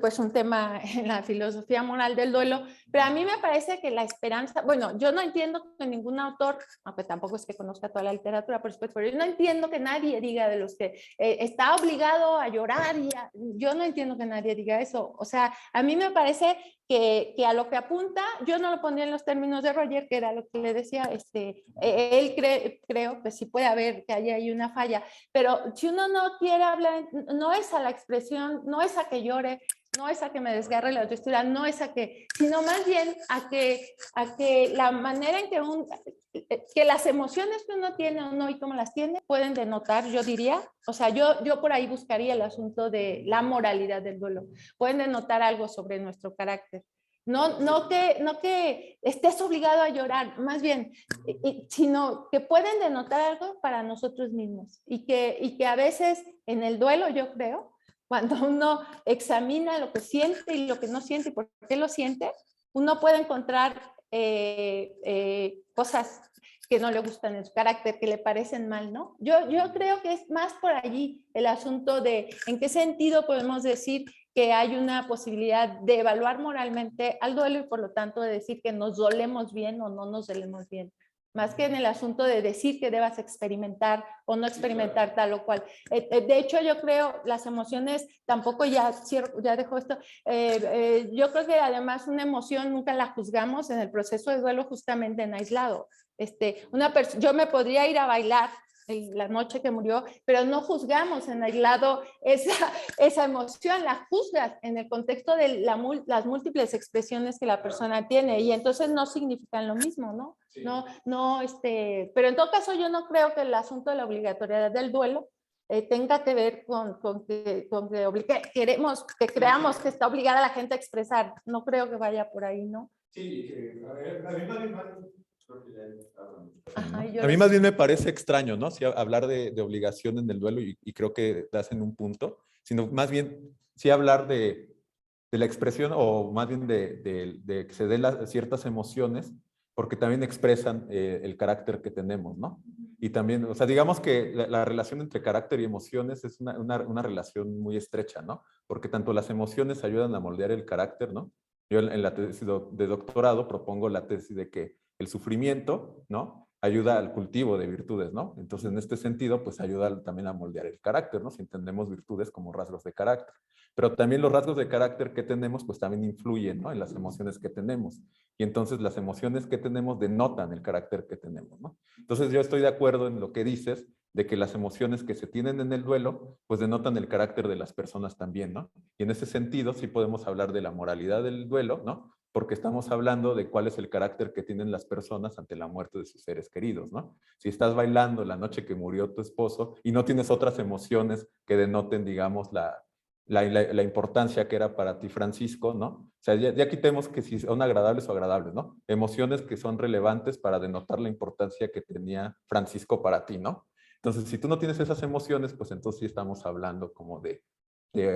pues un tema en la filosofía moral del duelo, pero a mí me parece que la esperanza, bueno, yo no entiendo que ningún autor, aunque tampoco es que conozca toda la literatura, por supuesto, pero yo no entiendo que nadie diga de los que está obligado a llorar, yo no entiendo que nadie diga eso. O sea, a mí me parece que a lo que apunta, yo no lo pondría en los términos de Roger, que era lo que le decía, él creo que sí puede haber, que haya ahí una falla, pero si uno no quiere hablar, no es a la expresión, no es a que llore, no es a que me desgarre la autoestima, no es a que, sino más bien a que la manera en que las emociones que uno tiene o no y cómo las tiene pueden denotar, yo diría, o sea, yo por ahí buscaría el asunto de la moralidad del duelo, pueden denotar algo sobre nuestro carácter. No que estés obligado a llorar, más bien, sino que pueden denotar algo para nosotros mismos, y que a veces en el duelo, yo creo, cuando uno examina lo que siente y lo que no siente y por qué lo siente, uno puede encontrar cosas que no le gustan en su carácter, que le parecen mal, ¿no? Yo creo que es más por allí el asunto de en qué sentido podemos decir que hay una posibilidad de evaluar moralmente al duelo, y por lo tanto de decir que nos dolemos bien o no nos dolemos bien, más que en el asunto de decir que debas experimentar o no experimentar tal o cual. De hecho, yo creo las emociones, tampoco ya dejo esto, yo creo que además una emoción nunca la juzgamos en el proceso de duelo justamente en aislado. Yo me podría ir a bailar la noche que murió, pero no juzgamos en aislado esa emoción, la juzgas en el contexto de las múltiples expresiones que la persona tiene, y entonces no significan lo mismo, ¿no? Sí. Pero en todo caso yo no creo que el asunto de la obligatoriedad del duelo tenga que ver con que creamos que está obligada la gente a expresar. No creo que vaya por ahí, ¿no? Sí, a mí A mí más bien me parece extraño, ¿no? Si hablar de obligación en el duelo, y creo que das en un punto, sino más bien sí hablar de la expresión, o más bien de que se den ciertas emociones, porque también expresan el carácter que tenemos, ¿no? Y también, o sea, digamos que la relación entre carácter y emociones es una relación muy estrecha, ¿no? Porque tanto las emociones ayudan a moldear el carácter, ¿no? Yo en la tesis de doctorado propongo la tesis de que el sufrimiento, ¿no?, ayuda al cultivo de virtudes, ¿no? Entonces, en este sentido, pues ayuda también a moldear el carácter, ¿no? Si entendemos virtudes como rasgos de carácter. Pero también los rasgos de carácter que tenemos, pues también influyen, ¿no?, en las emociones que tenemos. Y entonces las emociones que tenemos denotan el carácter que tenemos, ¿no? Entonces, yo estoy de acuerdo en lo que dices, de que las emociones que se tienen en el duelo, pues denotan el carácter de las personas también, ¿no? Y en ese sentido, sí podemos hablar de la moralidad del duelo, ¿no? Porque estamos hablando de cuál es el carácter que tienen las personas ante la muerte de sus seres queridos, ¿no? Si estás bailando la noche que murió tu esposo y no tienes otras emociones que denoten, digamos, la importancia que era para ti Francisco, ¿no? O sea, ya quitemos que si son agradables o agradables, ¿no? Emociones que son relevantes para denotar la importancia que tenía Francisco para ti, ¿no? Entonces, si tú no tienes esas emociones, pues entonces sí estamos hablando como de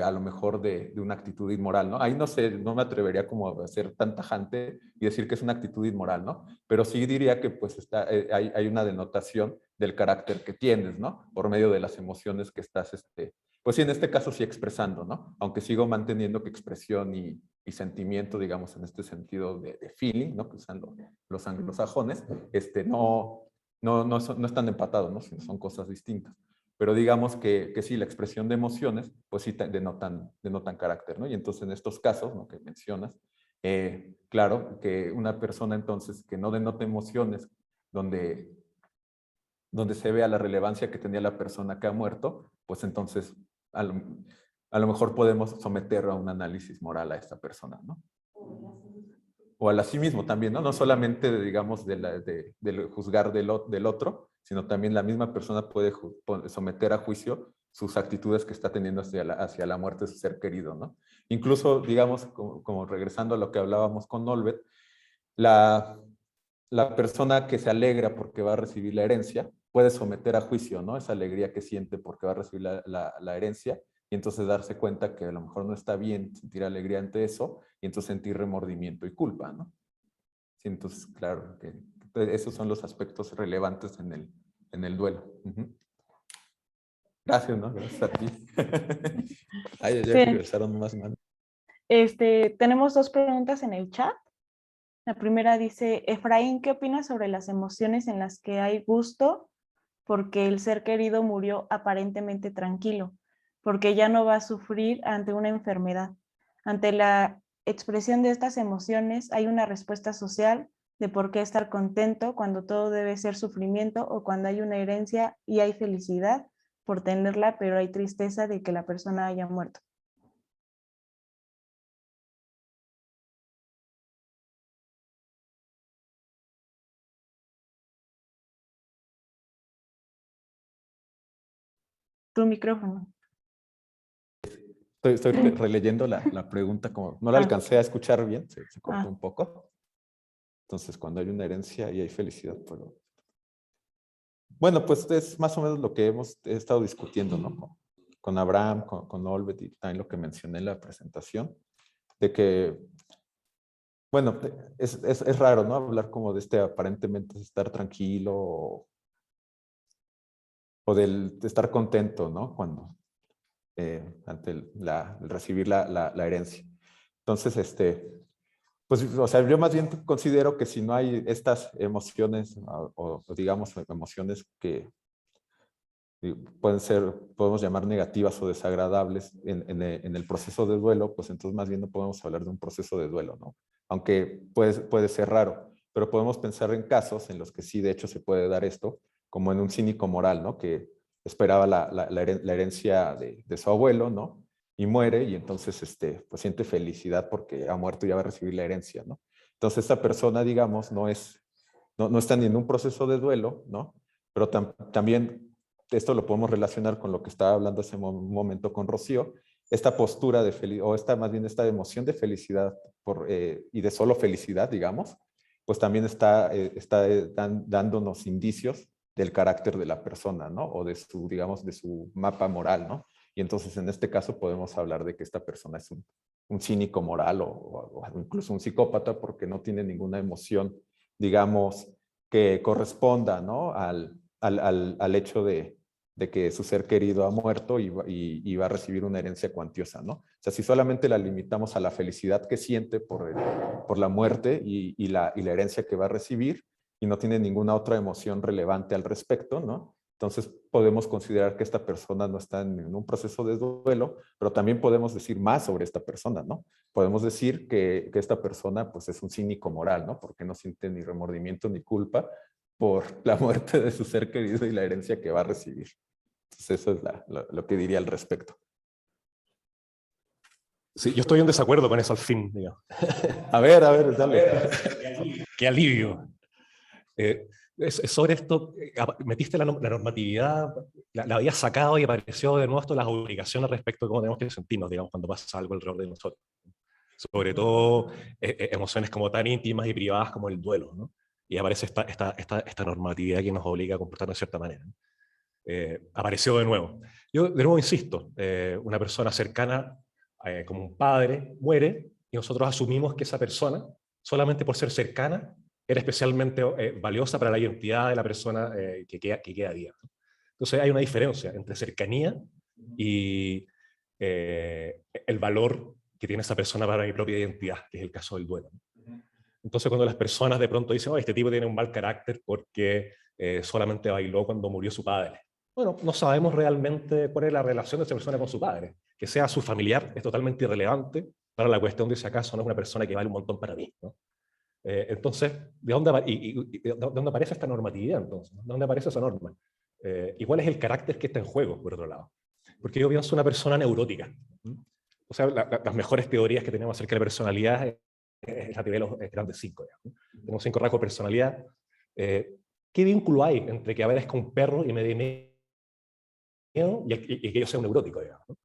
a lo mejor de una actitud inmoral, ¿no? Ahí no sé, no me atrevería como a ser tan tajante y decir que es una actitud inmoral, ¿no? Pero sí diría que pues hay una denotación del carácter que tienes, ¿no? Por medio de las emociones que estás, pues sí, en este caso sí expresando, ¿no? Aunque sigo manteniendo que expresión y sentimiento, digamos, en este sentido de feeling, ¿no?, que usan los anglosajones, no están empatados, ¿no? Son cosas distintas. Pero digamos que sí, la expresión de emociones, pues sí denotan carácter, ¿no? Y entonces en estos casos, ¿no?, que mencionas, claro, que una persona entonces que no denota emociones, donde se vea la relevancia que tenía la persona que ha muerto, pues entonces a lo mejor podemos someter a un análisis moral a esta persona, ¿no? O a sí mismo también, ¿no? No solamente, digamos, del juzgar del otro, sino también la misma persona puede someter a juicio sus actitudes que está teniendo hacia la muerte de su ser querido, ¿no? Incluso, digamos, como regresando a lo que hablábamos con Olvet, la persona que se alegra porque va a recibir la herencia puede someter a juicio, ¿no? Esa alegría que siente porque va a recibir la herencia, y entonces darse cuenta que a lo mejor no está bien sentir alegría ante eso, y entonces sentir remordimiento y culpa, ¿no? Sí, entonces, claro, que esos son los aspectos relevantes en el duelo. Gracias, ¿no? Gracias a ti. Ay, ya Sí. regresaron más manos. Tenemos 2 preguntas en el chat. La primera dice, Efraín, ¿qué opinas sobre las emociones en las que hay gusto porque el ser querido murió aparentemente tranquilo, porque ya no va a sufrir ante una enfermedad? Ante la expresión de estas emociones hay una respuesta social de por qué estar contento cuando todo debe ser sufrimiento, o cuando hay una herencia y hay felicidad por tenerla, pero hay tristeza de que la persona haya muerto. Tu micrófono. Estoy releyendo la pregunta, como no la alcancé a escuchar bien, se cortó un poco. Entonces, cuando hay una herencia y hay felicidad, pues... Bueno, pues es más o menos lo que hemos estado discutiendo, ¿no? Con Abraham, con Olvet, y también lo que mencioné en la presentación, de que, bueno, es raro, ¿no? Hablar como de aparentemente estar tranquilo o del estar contento, ¿no? Cuando, ante el recibir la herencia. Entonces, pues, o sea, yo más bien considero que si no hay estas emociones, o digamos, emociones que pueden ser, podemos llamar negativas o desagradables en el proceso de duelo, pues entonces más bien no podemos hablar de un proceso de duelo, ¿no? Aunque puede ser raro, pero podemos pensar en casos en los que sí, de hecho, se puede dar esto, como en un cínico moral, ¿no? Que esperaba la herencia de su abuelo, ¿no? Y muere, y entonces pues siente felicidad porque ha muerto y ya va a recibir la herencia, ¿no? Entonces esta persona, digamos, no está ni en un proceso de duelo, ¿no? Pero también esto lo podemos relacionar con lo que estaba hablando hace un momento con Rocío, esta postura de felicidad, o más bien esta emoción de felicidad y de solo felicidad, digamos, pues también está dándonos indicios del carácter de la persona, ¿no? O de su, digamos, de su mapa moral, ¿no? Y entonces en este caso podemos hablar de que esta persona es un cínico moral o incluso un psicópata, porque no tiene ninguna emoción, digamos, que corresponda, ¿no? al hecho de que su ser querido ha muerto y va a recibir una herencia cuantiosa, ¿no? O sea, si solamente la limitamos a la felicidad que siente por la muerte y la herencia que va a recibir, y no tiene ninguna otra emoción relevante al respecto, ¿no? Entonces podemos considerar que esta persona no está en un proceso de duelo, pero también podemos decir más sobre esta persona, ¿no? Podemos decir que esta persona pues es un cínico moral, ¿no? Porque no siente ni remordimiento ni culpa por la muerte de su ser querido y la herencia que va a recibir. Entonces eso es lo que diría al respecto. Sí, yo estoy en desacuerdo con eso al fin, digamos. A ver, dale. Qué alivio. Sobre esto, metiste la normatividad, la habías sacado y apareció de nuevo esto, las obligaciones respecto a cómo tenemos que sentirnos, digamos, cuando pasa algo alrededor de nosotros. Sobre todo emociones como tan íntimas y privadas como el duelo, ¿no? Y aparece esta normatividad que nos obliga a comportarnos de cierta manera, ¿no? Apareció de nuevo. Yo de nuevo insisto, una persona cercana, como un padre, muere, y nosotros asumimos que esa persona, solamente por ser cercana, era especialmente valiosa para la identidad de la persona que queda viva. Entonces hay una diferencia entre cercanía y el valor que tiene esa persona para mi propia identidad, que es el caso del duelo. Entonces cuando las personas de pronto dicen, oh, este tipo tiene un mal carácter porque solamente bailó cuando murió su padre. Bueno, no sabemos realmente cuál es la relación de esa persona con su padre. Que sea su familiar es totalmente irrelevante para la cuestión de si acaso no es una persona que vale un montón para mí, ¿no? Entonces, ¿de dónde aparece esta normatividad entonces? ¿De dónde aparece esa norma? ¿Y cuál es el carácter que está en juego, por otro lado? Porque yo pienso una persona neurótica. O sea, las mejores teorías que tenemos acerca de la personalidad es la teoría de los grandes 5. Tenemos 5 rasgos de personalidad. ¿qué vínculo hay entre que aparezca un perro y me dé miedo y que yo sea un neurótico, digamos, ¿no?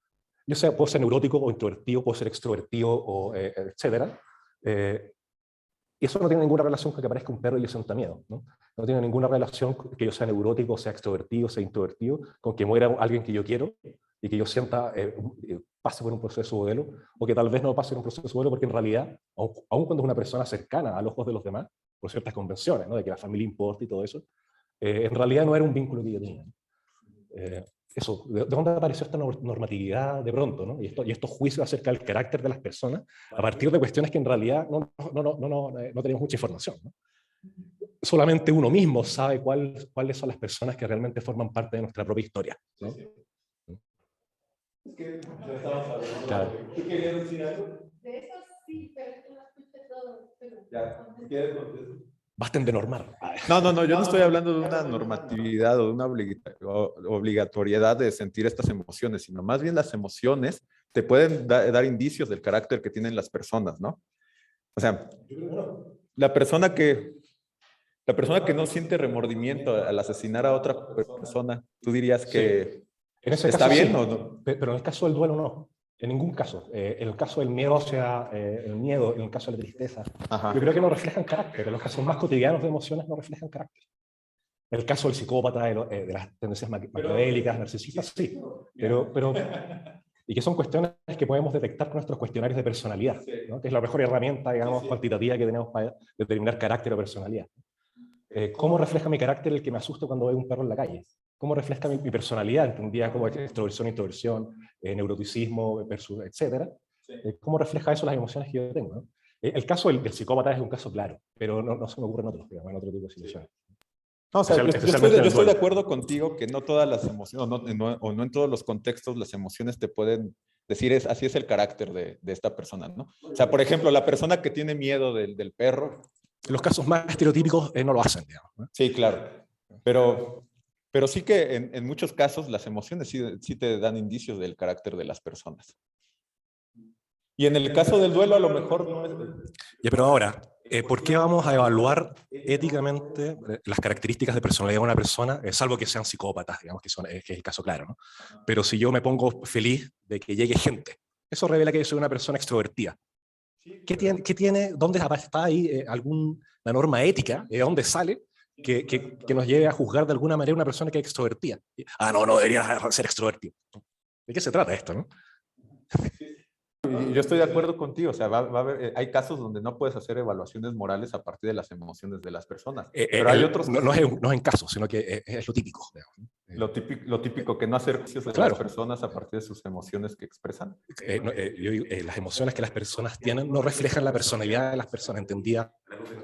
Yo puedo ser neurótico o introvertido, puedo ser extrovertido, o, etcétera. Y eso no tiene ninguna relación con que aparezca un perro y yo sienta miedo, ¿no? No tiene ninguna relación con que yo sea neurótico, sea extrovertido, sea introvertido, con que muera alguien que yo quiero y que yo sienta, pase por un proceso de duelo, o que tal vez no pase por un proceso de duelo, porque en realidad, aun cuando es una persona cercana a los ojos de los demás, por ciertas convenciones, ¿no? De que la familia importa y todo eso, en realidad no era un vínculo que yo tenía. Eso, ¿de dónde apareció esta normatividad de pronto, ¿no? Y estos juicios acerca del carácter de las personas a partir de cuestiones que en realidad no tenemos mucha información, ¿no? Solamente uno mismo sabe cuáles son las personas que realmente forman parte de nuestra propia historia, ¿no? Es que ya estamos hablando. Claro. ¿Tú querías decir algo? De eso sí, pero es que no escuché todo. Ya, ¿quieres contestar? Basten de normar. No, yo no estoy hablando de una normatividad o de una obligatoriedad de sentir estas emociones, sino más bien las emociones te pueden dar indicios del carácter que tienen las personas, ¿no? O sea, la persona que no siente remordimiento al asesinar a otra persona, tú dirías que En ese está caso, bien sí, o no. pero en el caso del duelo no. En ningún caso. En el caso del miedo, o sea, el miedo, en el caso de la tristeza, Ajá. yo creo que no reflejan carácter. En los casos más cotidianos de emociones no reflejan carácter. En el caso del psicópata, de las tendencias maquiavélicas, narcisistas, sí. Pero, y que son cuestiones que podemos detectar con nuestros cuestionarios de personalidad, ¿no? Que es la mejor herramienta, digamos, cuantitativa que tenemos para determinar carácter o personalidad. ¿Cómo refleja mi carácter el que me asusta cuando veo un perro en la calle? ¿Cómo refleja mi personalidad, entendida como extroversión, introversión, neuroticismo, etcétera? ¿Cómo refleja eso las emociones que yo tengo, ¿no? El caso del psicópata es un caso claro, pero no se me ocurre en otros, digamos, en otro tipo de situaciones. No, o sea, yo Especialmente en el estoy de duelo. acuerdo contigo que no todas las emociones, o no en todos los contextos, las emociones te pueden decir así es el carácter de esta persona, ¿no? O sea, por ejemplo, la persona que tiene miedo del perro. En los casos más estereotípicos no lo hacen, digamos, ¿no? Sí, claro. Pero sí que en muchos casos las emociones sí te dan indicios del carácter de las personas. Y en el caso del duelo, a lo mejor no es. Ya, pero ahora, ¿por qué vamos a evaluar éticamente las características de personalidad de una persona, salvo que sean psicópatas, digamos, que es el caso claro, ¿no? Pero si yo me pongo feliz de que llegue gente, eso revela que yo soy una persona extrovertida. ¿Qué tiene, dónde está ahí alguna norma ética, de dónde sale, que nos lleve a juzgar de alguna manera una persona que es extrovertida? No debería ser extrovertido. ¿De qué se trata esto, no? Y yo estoy de acuerdo contigo, o sea, hay casos donde no puedes hacer evaluaciones morales a partir de las emociones de las personas. Pero hay otros no es en casos, sino que es lo típico. Lo típico, que no hacer juicios de Claro. las personas a partir de sus emociones que expresan. Yo digo, las emociones que las personas tienen no reflejan la personalidad de las personas, entendida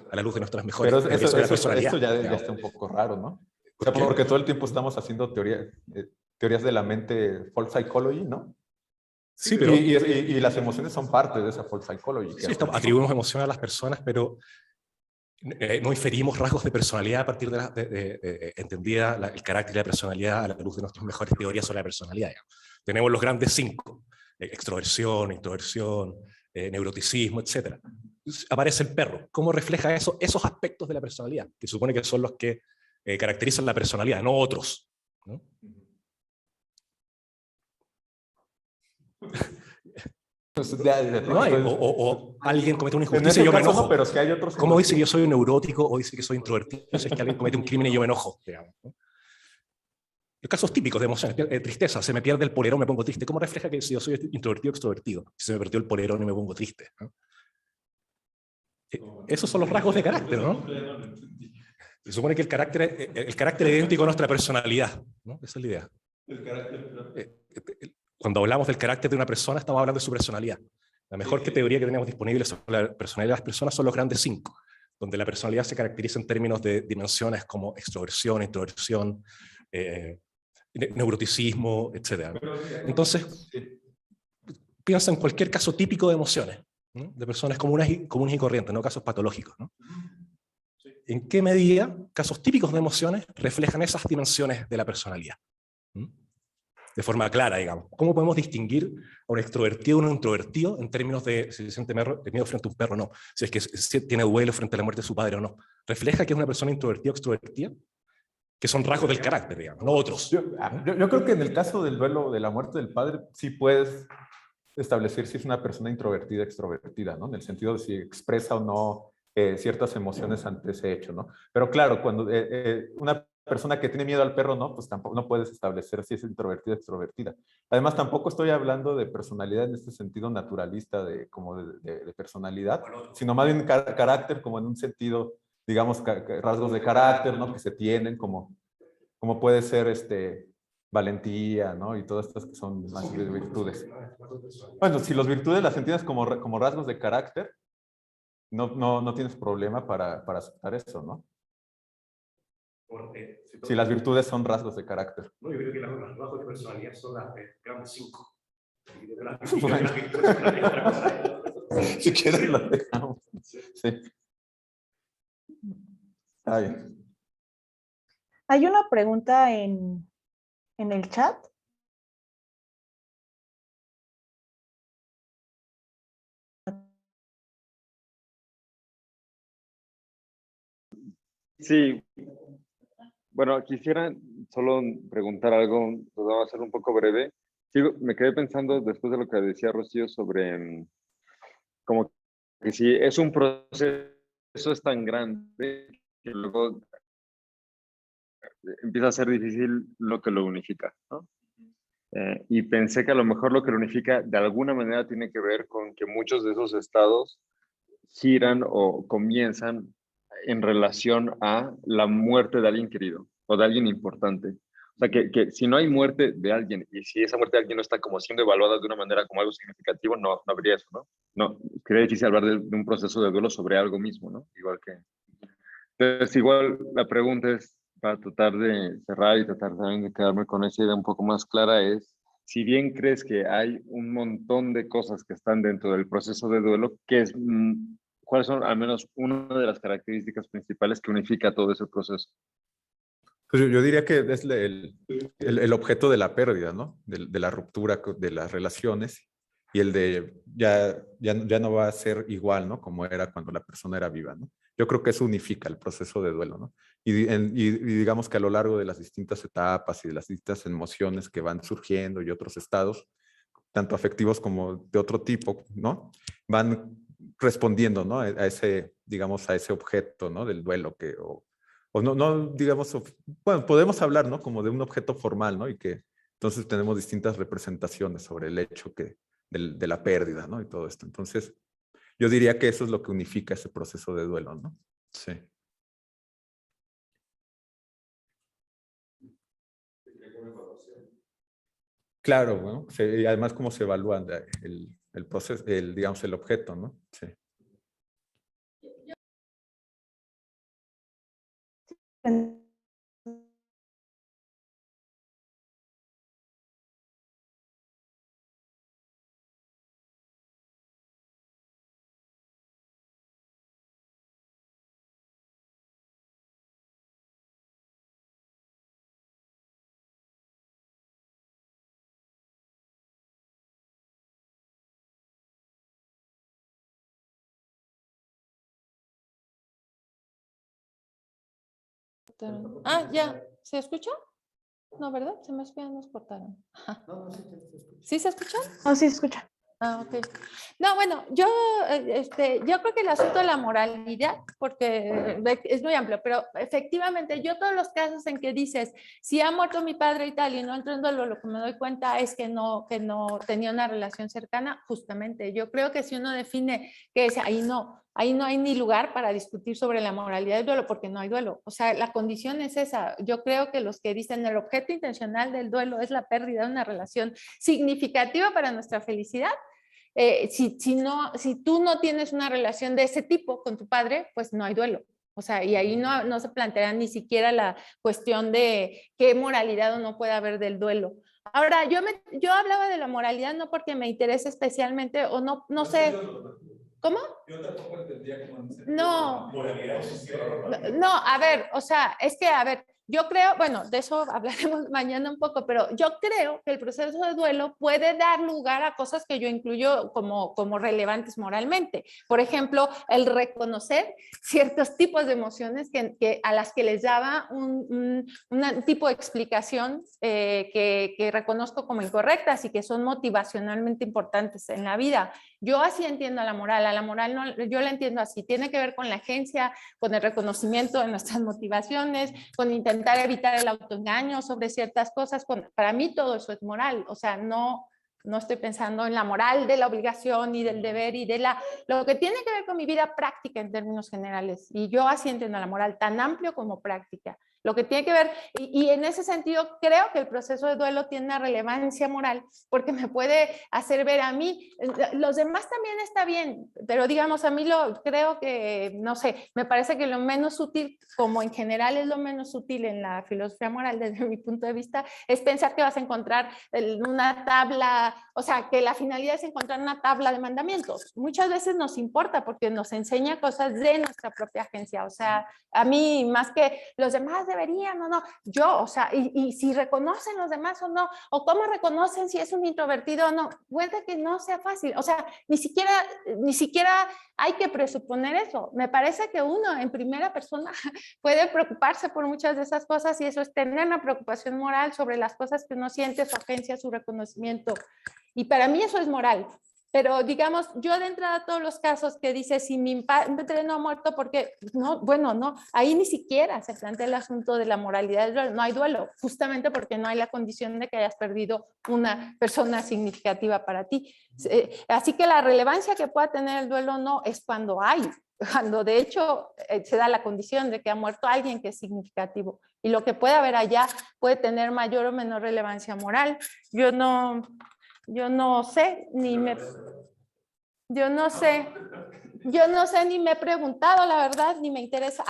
a la luz de nuestras mejores. Pero eso ya digamos. está un poco raro, ¿no? O sea, porque todo el tiempo estamos haciendo teorías de la mente, false psychology, ¿no? Sí, pero y las emociones son parte de esa false psychology. sí, atribuimos emoción a las personas, pero no inferimos rasgos de personalidad a partir de entendida el carácter y la personalidad a la luz de nuestras mejores teorías sobre la personalidad. Digamos. Tenemos los grandes 5, extroversión, introversión, neuroticismo, etc. Aparece el perro. ¿Cómo refleja esos aspectos de la personalidad? Que supone que son los que caracterizan la personalidad, no otros, ¿no? O alguien comete una injusticia y yo me enojo. No, pero es que hay otros. ¿Cómo dice que yo soy un neurótico o dice que soy introvertido? Es que alguien comete un crimen y yo me enojo, digamos, ¿no? Los casos típicos de emociones, tristeza, se me pierde el polerón, me pongo triste. ¿Cómo refleja que si yo soy introvertido o extrovertido? Si se me perdió el polerón y me pongo triste, ¿no? Esos son los rasgos de carácter, ¿no? Se supone que el carácter es idéntico a nuestra personalidad, ¿no? Esa es la idea. Cuando hablamos del carácter de una persona, estamos hablando de su personalidad. La mejor teoría que tenemos disponible sobre la personalidad de las personas son los grandes 5, donde la personalidad se caracteriza en términos de dimensiones como extroversión, introversión, neuroticismo, etc. Entonces, piensa en cualquier caso típico de emociones, ¿no? De personas comunes y corrientes, no casos patológicos, ¿no? ¿En qué medida casos típicos de emociones reflejan esas dimensiones de la personalidad? De forma clara, digamos. ¿Cómo podemos distinguir a un extrovertido de un introvertido en términos de si se siente miedo frente a un perro o no? Si es que tiene duelo frente a la muerte de su padre o no. ¿Refleja que es una persona introvertida o extrovertida? que son rasgos del carácter, digamos, no otros. Yo creo que en el caso del duelo de la muerte del padre, sí puedes establecer si es una persona introvertida, extrovertida, ¿no? En el sentido de si expresa o no ciertas emociones ante ese hecho, ¿no? Pero claro, cuando una persona que tiene miedo al perro, ¿no? Pues tampoco no puedes establecer si es introvertida o extrovertida. Además, tampoco estoy hablando de personalidad en este sentido naturalista como de personalidad, sino más bien carácter como en un sentido, digamos, rasgos de carácter, ¿no? Que se tienen como puede ser valentía, ¿no? Y todas estas que son más virtudes. Bueno, si las virtudes las entiendes como rasgos de carácter, no tienes problema para aceptar eso, ¿no? Si las virtudes son rasgos de carácter. No, yo creo que los rasgos de personalidad son las grandes 5. Si quieres lo dejamos. Sí. Está bien. Hay una pregunta en el chat. Sí, bueno, quisiera solo preguntar algo, lo voy a hacer un poco breve. Sí, me quedé pensando después de lo que decía Rocío sobre como que si es un proceso es tan grande que luego empieza a ser difícil lo que lo unifica, ¿no? Y pensé que a lo mejor lo que lo unifica de alguna manera tiene que ver con que muchos de esos estados giran o comienzan en relación a la muerte de alguien querido o de alguien importante. O sea, que si no hay muerte de alguien y si esa muerte de alguien no está como siendo evaluada de una manera como algo significativo, no habría eso, ¿no? No, sería difícil hablar de un proceso de duelo sobre algo mismo, ¿no? Igual que... Entonces, igual la pregunta es, para tratar de cerrar y tratar también de quedarme con esa idea un poco más clara, es, si bien crees que hay un montón de cosas que están dentro del proceso de duelo, ¿cuáles son al menos una de las características principales que unifica todo ese proceso? Pues yo diría que es el objeto de la pérdida, ¿no? De la ruptura de las relaciones y el de ya no va a ser igual, ¿no? Como era cuando la persona era viva, ¿no? Yo creo que eso unifica el proceso de duelo, ¿no? Y digamos que a lo largo de las distintas etapas y de las distintas emociones que van surgiendo y otros estados, tanto afectivos como de otro tipo, ¿no? Van respondiendo, ¿no? A ese, digamos, a ese objeto, ¿no? Del duelo o no, digamos, bueno, podemos hablar, ¿no? Como de un objeto formal, ¿no? Y que entonces tenemos distintas representaciones sobre el hecho de la pérdida, ¿no? Y todo esto. Entonces, yo diría que eso es lo que unifica ese proceso de duelo, ¿no? Sí. Claro, ¿no? Y además cómo se evalúa el proceso, digamos, el objeto, ¿no? Sí. Ah, ya. ¿Se escucha? No, ¿verdad? Se me nos cortaron. Ajá. ¿Sí se escucha? No, sí, escucha. Ah, ok. No, bueno, yo creo que el asunto de la moralidad, porque es muy amplio, pero efectivamente yo todos los casos en que dices, si ha muerto mi padre y tal, y no entro en duelo, lo que me doy cuenta es que no tenía una relación cercana, justamente. Yo creo que si uno define que es ahí no hay ni lugar para discutir sobre la moralidad del duelo, porque no hay duelo. O sea, la condición es esa. Yo creo que los que dicen el objeto intencional del duelo es la pérdida de una relación significativa para nuestra felicidad. Si tú no tienes una relación de ese tipo con tu padre, pues no hay duelo. O sea, y ahí no se plantea ni siquiera la cuestión de qué moralidad o no puede haber del duelo. Ahora, yo hablaba de la moralidad no porque me interese especialmente o no sé. ¿Cómo? Yo tampoco entendía cómo No. moralidad. No, a ver, o sea, es que, a ver, Yo creo, bueno, de eso hablaremos mañana un poco, pero yo creo que el proceso de duelo puede dar lugar a cosas que yo incluyo como relevantes moralmente. Por ejemplo, el reconocer ciertos tipos de emociones a las que les daba un tipo de explicación que reconozco como incorrectas y que son motivacionalmente importantes en la vida. Yo así entiendo a la moral no, yo la entiendo así, tiene que ver con la agencia, con el reconocimiento de nuestras motivaciones, con intentar evitar el autoengaño sobre ciertas cosas. Para mí todo eso es moral, o sea, no estoy pensando en la moral de la obligación y del deber y de lo que tiene que ver con mi vida práctica en términos generales. Y yo así entiendo la moral, tan amplio como práctica. Lo que tiene que ver, y en ese sentido creo que el proceso de duelo tiene una relevancia moral porque me puede hacer ver a mí, los demás también está bien, pero digamos a mí creo que, no sé, me parece que lo menos útil, como en general es lo menos útil en la filosofía moral desde mi punto de vista, es pensar que vas a encontrar una tabla, o sea, que la finalidad es encontrar una tabla de mandamientos. Muchas veces nos importa porque nos enseña cosas de nuestra propia agencia, o sea, a mí más que los demás deberían o no, yo, o sea, y si reconocen los demás o no, o cómo reconocen si es un introvertido o no, puede que no sea fácil, o sea, ni siquiera hay que presuponer eso. Me parece que uno en primera persona puede preocuparse por muchas de esas cosas y eso es tener una preocupación moral sobre las cosas que uno siente, su agencia, su reconocimiento. Y para mí eso es moral. Pero digamos, yo de entrada todos los casos que dice si mi padre no ha muerto porque, no, bueno, no, ahí ni siquiera se plantea el asunto de la moralidad del duelo, no hay duelo, justamente porque no hay la condición de que hayas perdido una persona significativa para ti. Así que la relevancia que pueda tener el duelo no es cuando de hecho se da la condición de que ha muerto alguien que es significativo. Y lo que puede haber allá puede tener mayor o menor relevancia moral. Yo no sé, yo no sé ni me he preguntado, la verdad, ni me interesa.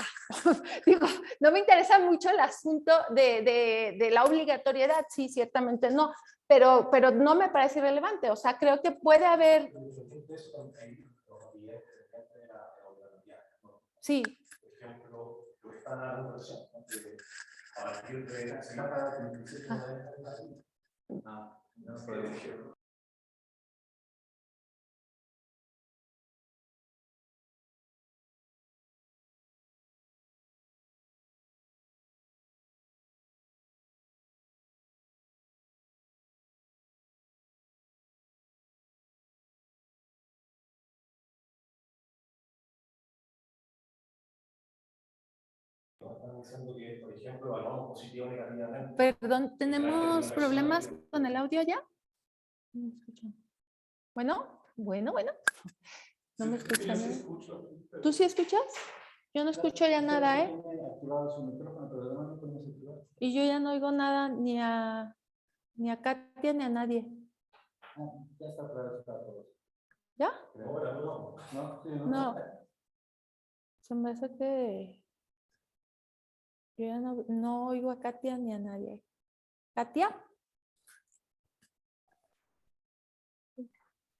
Digo, no me interesa mucho el asunto de la obligatoriedad, sí, ciertamente no, pero no me parece irrelevante. O sea, creo que puede haber... Sí. Están diciendo que, por ejemplo, evaluamos positivo o negativamente. Perdón, ¿tenemos problemas con el audio ya? No escucho. Bueno. No me escuchan. ¿Tú sí escuchas? Yo no escucho ya nada, ¿eh? Y yo ya no oigo nada ni a Katia ni a nadie. Ya está otra vez para todos. ¿Ya? No. Se me hace que yo ya no oigo a Katia ni a nadie. ¿Katia?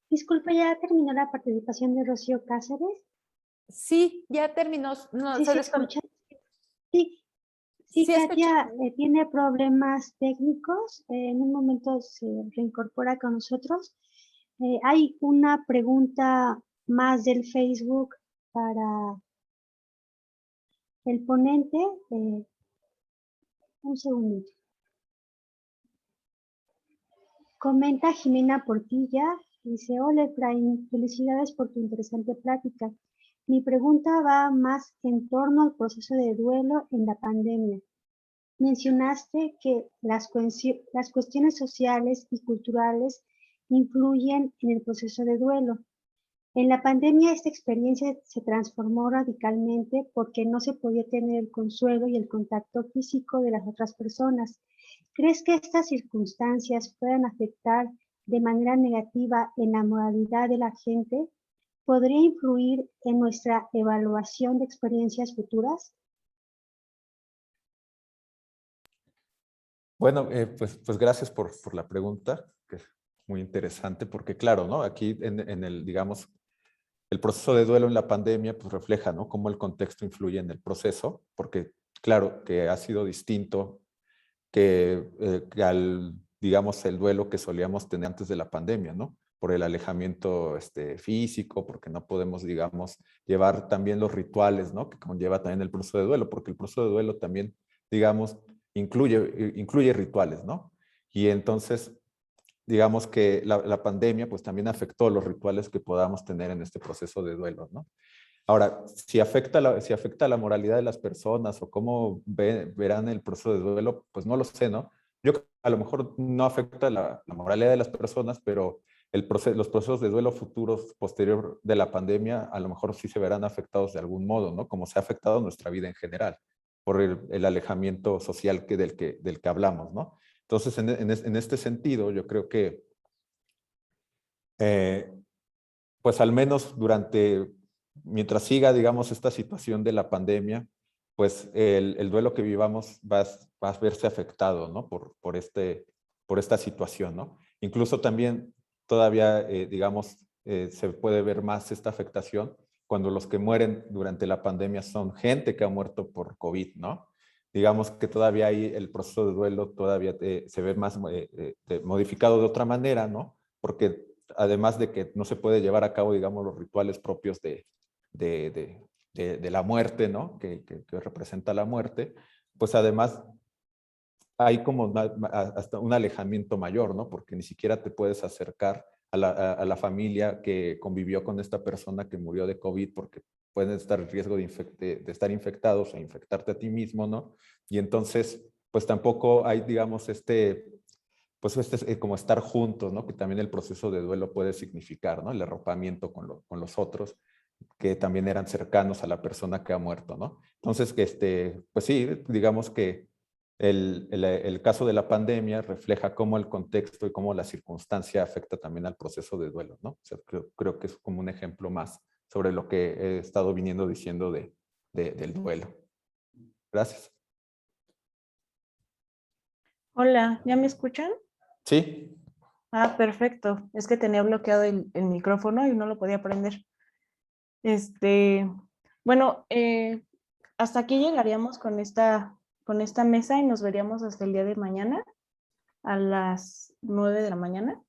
Disculpa, ¿ya terminó la participación de Rocío Cáceres? Sí, ya terminó. No, ¿Sí se escucha? Sí, Sí, Katia tiene problemas técnicos. En un momento se reincorpora con nosotros. Hay una pregunta más del Facebook para el ponente. Un segundito. Comenta Jimena Portilla. Dice, hola Efraín, felicidades por tu interesante plática. Mi pregunta va más en torno al proceso de duelo en la pandemia. Mencionaste que las cuestiones sociales y culturales influyen en el proceso de duelo. En la pandemia esta experiencia se transformó radicalmente porque no se podía tener el consuelo y el contacto físico de las otras personas. ¿Crees que estas circunstancias puedan afectar de manera negativa en la moralidad de la gente? ¿Podría influir en nuestra evaluación de experiencias futuras? Bueno, pues gracias por la pregunta, que es muy interesante, porque claro, ¿no? Aquí en el, digamos, el proceso de duelo en la pandemia, pues refleja, ¿no? Cómo el contexto influye en el proceso, porque claro, que ha sido distinto que al, digamos, el duelo que solíamos tener antes de la pandemia, ¿no? Por el alejamiento físico, porque no podemos, digamos, llevar también los rituales, ¿no? Que conlleva también el proceso de duelo, porque el proceso de duelo también, digamos, incluye rituales, ¿no? Y entonces, digamos que la pandemia pues también afectó los rituales que podamos tener en este proceso de duelo, ¿no? Ahora, si afecta la moralidad de las personas o cómo verán el proceso de duelo, pues no lo sé, ¿no? Yo creo que a lo mejor no afecta la moralidad de las personas, pero los procesos de duelo futuros posterior de la pandemia a lo mejor sí se verán afectados de algún modo, ¿no? Como se ha afectado nuestra vida en general por el alejamiento social del que hablamos, ¿no? Entonces, en este sentido, yo creo que, pues al menos mientras siga, digamos, esta situación de la pandemia, pues el duelo que vivamos va a verse afectado, ¿no? Por esta situación, ¿no? Incluso también todavía, digamos, se puede ver más esta afectación cuando los que mueren durante la pandemia son gente que ha muerto por COVID, ¿no? Digamos que todavía ahí el proceso de duelo todavía se ve más modificado de otra manera, ¿no? Porque además de que no se puede llevar a cabo, digamos, los rituales propios de la muerte, ¿no? Que representa la muerte, pues además hay como hasta un alejamiento mayor, ¿no? Porque ni siquiera te puedes acercar a la familia que convivió con esta persona que murió de COVID porque pueden estar en riesgo de estar infectados o infectarte a ti mismo, ¿no? Y entonces, pues tampoco hay, digamos, pues como estar juntos, ¿no? Que también el proceso de duelo puede significar, ¿no? El arropamiento con los otros que también eran cercanos a la persona que ha muerto, ¿no? Entonces, pues sí, digamos que el caso de la pandemia refleja cómo el contexto y cómo la circunstancia afecta también al proceso de duelo, ¿no? O sea, creo que es como un ejemplo más sobre lo que he estado viniendo diciendo del duelo. Gracias. Hola, ¿ya me escuchan? Sí. Ah, perfecto. Es que tenía bloqueado el micrófono y no lo podía prender. Bueno, hasta aquí llegaríamos con esta mesa y nos veríamos hasta el día de mañana a las 9 de la mañana.